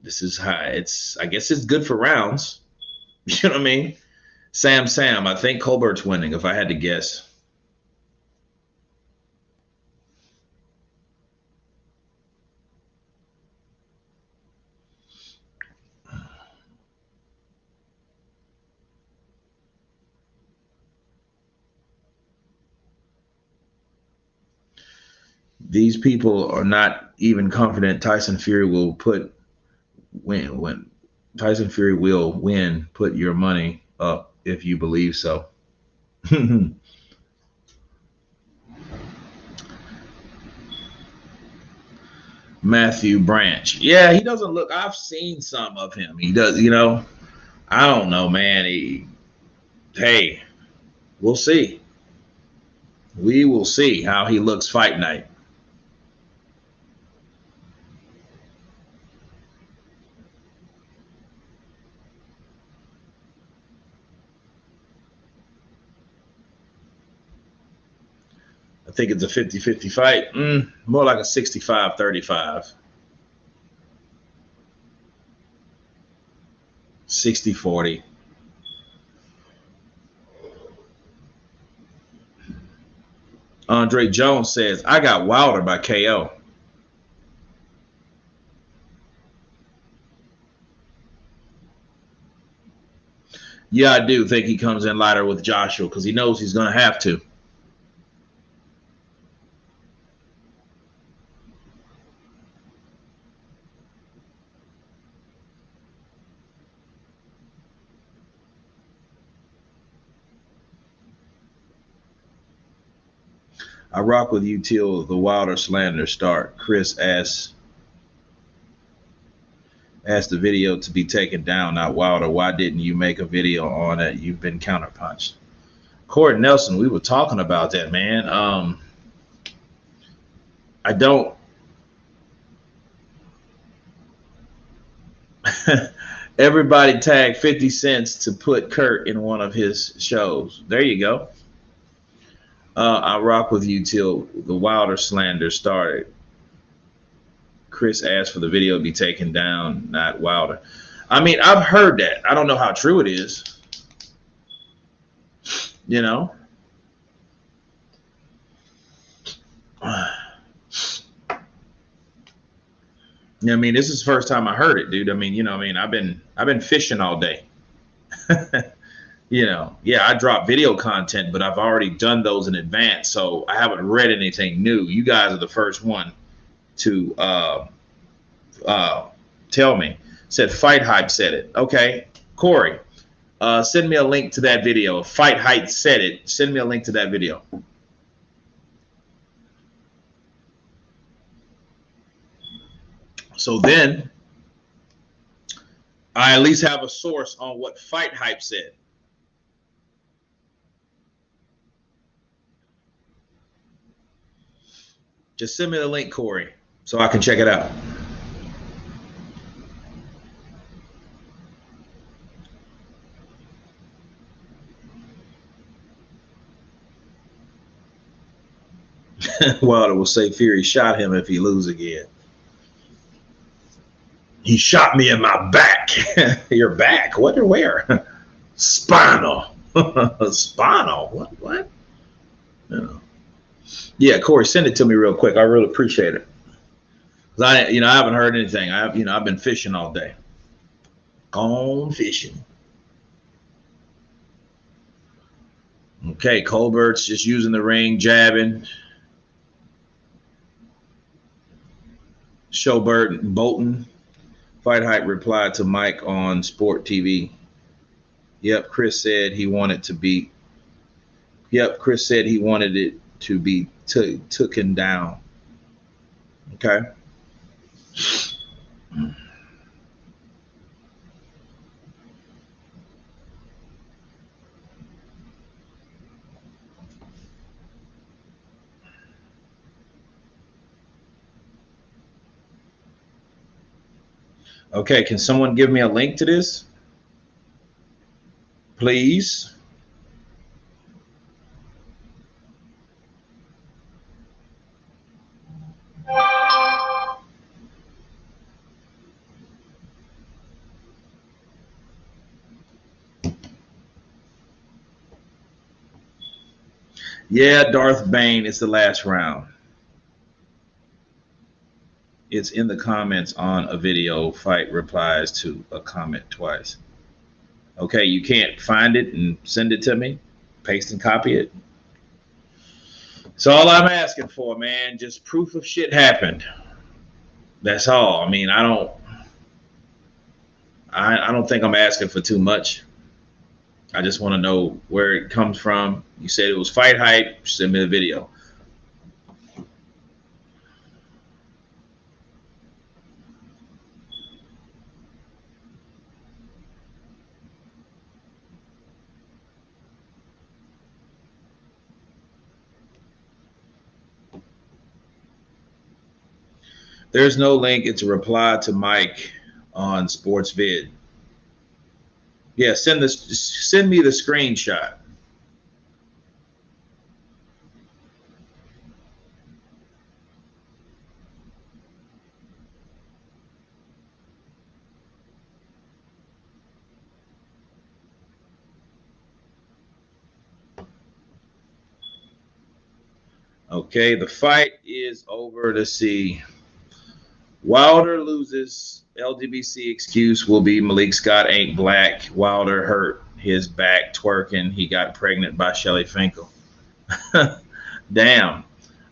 This is high. I guess it's good for rounds. You know what I mean? Sam, I think Colbert's winning if I had to guess. These people are not even confident Tyson Fury will win. When Tyson Fury will win, put your money up if you believe so. Matthew Branch. Yeah, he doesn't look. I've seen some of him. He does. I don't know, man. Hey, we'll see. We will see how he looks fight night. I think it's a 50-50 fight. More like a 65-35. 60-40. Andre Jones says, I got Wilder by KO. Yeah, I do think he comes in lighter with Joshua because he knows he's going to have to. I rock with you till the Wilder slander start. Chris asks the video to be taken down, not Wilder. Why didn't you make a video on it? You've been counterpunched. Corey Nelson, we were talking about that, man. I don't. Everybody tagged 50 cents to put Kurt in one of his shows. There you go. I rock with you till the Wilder slander started. Chris asked for the video to be taken down, not Wilder. I mean, I've heard that. I don't know how true it is. I mean, this is the first time I heard it, dude. I mean, I've been fishing all day. Yeah, I drop video content, but I've already done those in advance, so I haven't read anything new. You guys are the first one to tell me. Said Fight Hype said it. Okay, Corey, send me a link to that video. If Fight Hype said it, send me a link to that video. So then I at least have a source on what Fight Hype said. Just send me the link, Corey, so I can check it out. Wilder will say Fury shot him if he lose again. He shot me in my back. Your back? What or where? Spinal. Spinal. What? Yeah, Corey, send it to me real quick. I really appreciate it. I haven't heard anything. I've been fishing all day. Gone fishing. Okay, Colbert's just using the ring, jabbing. Showbird Bolton. Fight Hype replied to Mike on Sport TV. Yep, Chris said he wanted it to be taken down. Okay. Okay, can someone give me a link to this? Please. Yeah, Darth Bane is the last round. It's in the comments on a video. Fight replies to a comment twice. Okay, you can't find it and send it to me? Paste and copy it? So all I'm asking for, man, just proof of shit happened. That's all. I mean, I don't think I'm asking for too much. I just want to know where it comes from. You said it was fight hype. Send me the video. There's no link. It's a reply to Mike on SportsVid. Yeah, send me the screenshot. Okay, the fight is over. To see Wilder loses. LGBC excuse will be Malik Scott ain't black. Wilder hurt his back twerking. He got pregnant by Shelly Finkel. Damn.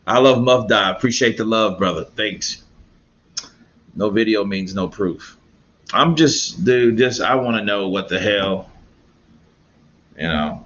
I love Muff Die. Appreciate the love, brother. Thanks. No video means no proof. I'm just, dude, I want to know what the hell, you know.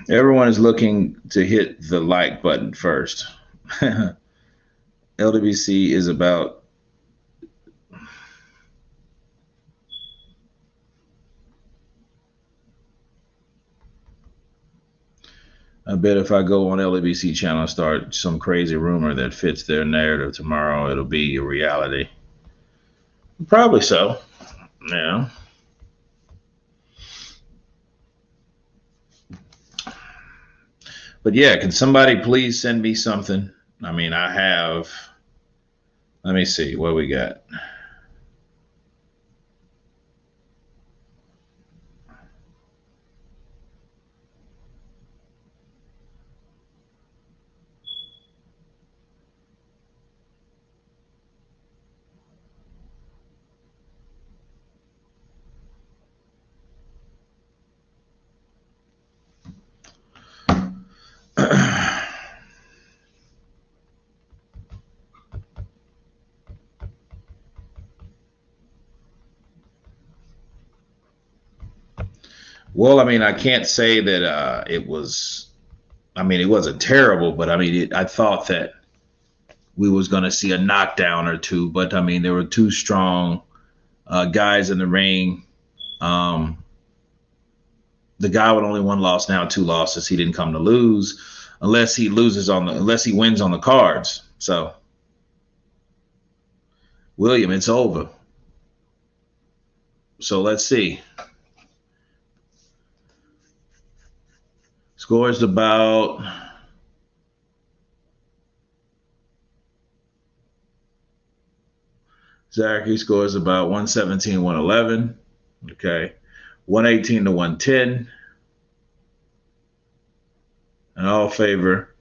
Everyone is looking to hit the like button first. LWC is about. I bet if I go on LABC channel and start some crazy rumor that fits their narrative tomorrow, it'll be a reality. Probably so. Yeah. But yeah, can somebody please send me something? I mean, I have. Let me see what we got. Well, I mean, I can't say that it was. I mean, it wasn't terrible, but I mean, I thought that we was going to see a knockdown or two. But I mean, there were two strong guys in the ring. Um, the guy with only one loss, now two losses. He didn't come to lose, unless he wins on the cards. So, William, it's over. So let's see. Scores about. Zachary scores about 117, 111. Okay. 118 to 110. In all favor.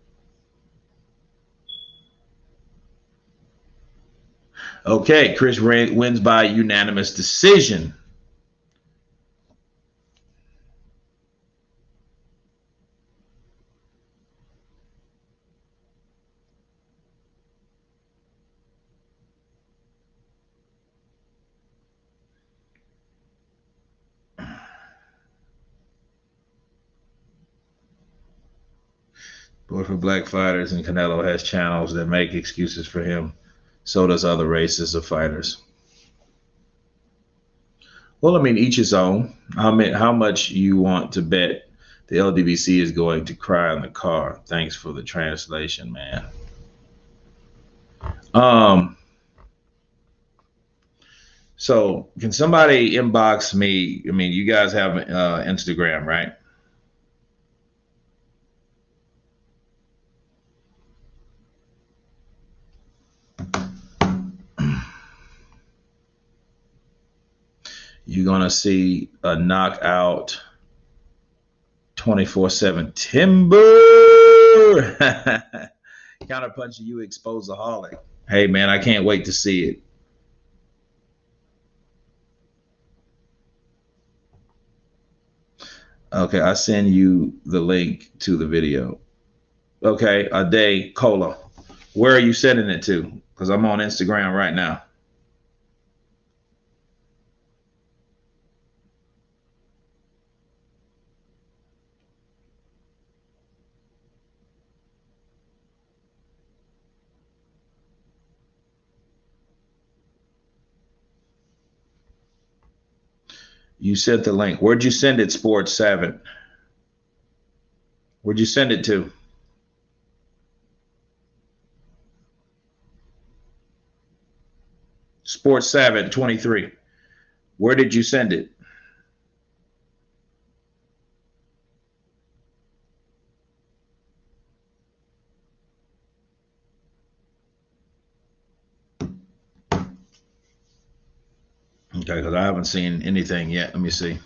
Okay. Chris wins by unanimous decision. But for black fighters, and Canelo has channels that make excuses for him. So does other races of fighters. Well, I mean, each his own. How much you want to bet the LDBC is going to cry in the car? Thanks for the translation, man. Um, so can somebody inbox me? I mean, you guys have Instagram, right? You're gonna see a knockout 24/7 timber. Counterpunching you, exposaholic. Hey man, I can't wait to see it. Okay, I send you the link to the video. Okay, Ade Cola. Where are you sending it to? Because I'm on Instagram right now. You sent the link. Where'd you send it, Sports 7? Where'd you send it to? Sports 7 23. Where did you send it? Okay, because I haven't seen anything yet. Let me see.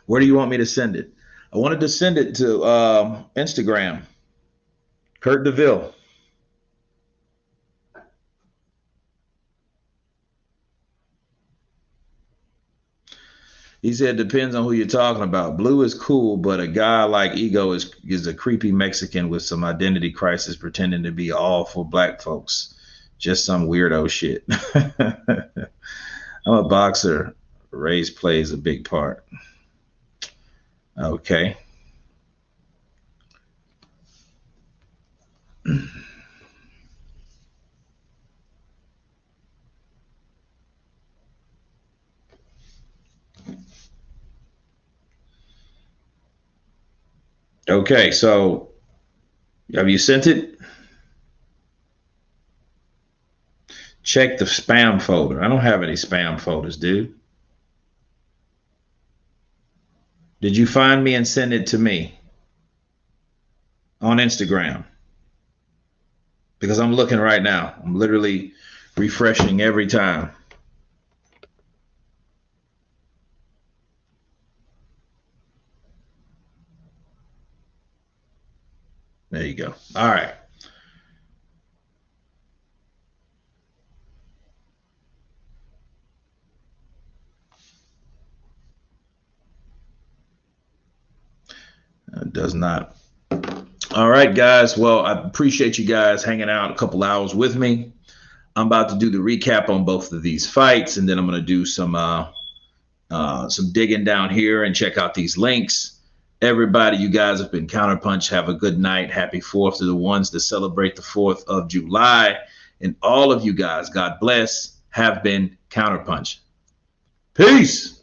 Where do you want me to send it? I wanted to send it to Instagram. Kurt DeVille. He said, depends on who you're talking about. Blue is cool, but a guy like Ego is a creepy Mexican with some identity crisis pretending to be all for black folks. Just some weirdo shit. I'm a boxer. Race plays a big part. Okay. Okay, so have you sent it? Check the spam folder. I don't have any spam folders, dude. Did you find me and send it to me on Instagram? Because I'm looking right now. I'm literally refreshing every time. There you go. All right. It does not. All right, guys. Well, I appreciate you guys hanging out a couple hours with me. I'm about to do the recap on both of these fights, and then I'm going to do some digging down here and check out these links. Everybody, you guys have been Counterpunch. Have a good night. Happy 4th to the ones that celebrate the 4th of July. And all of you guys, God bless, have been Counterpunch. Peace.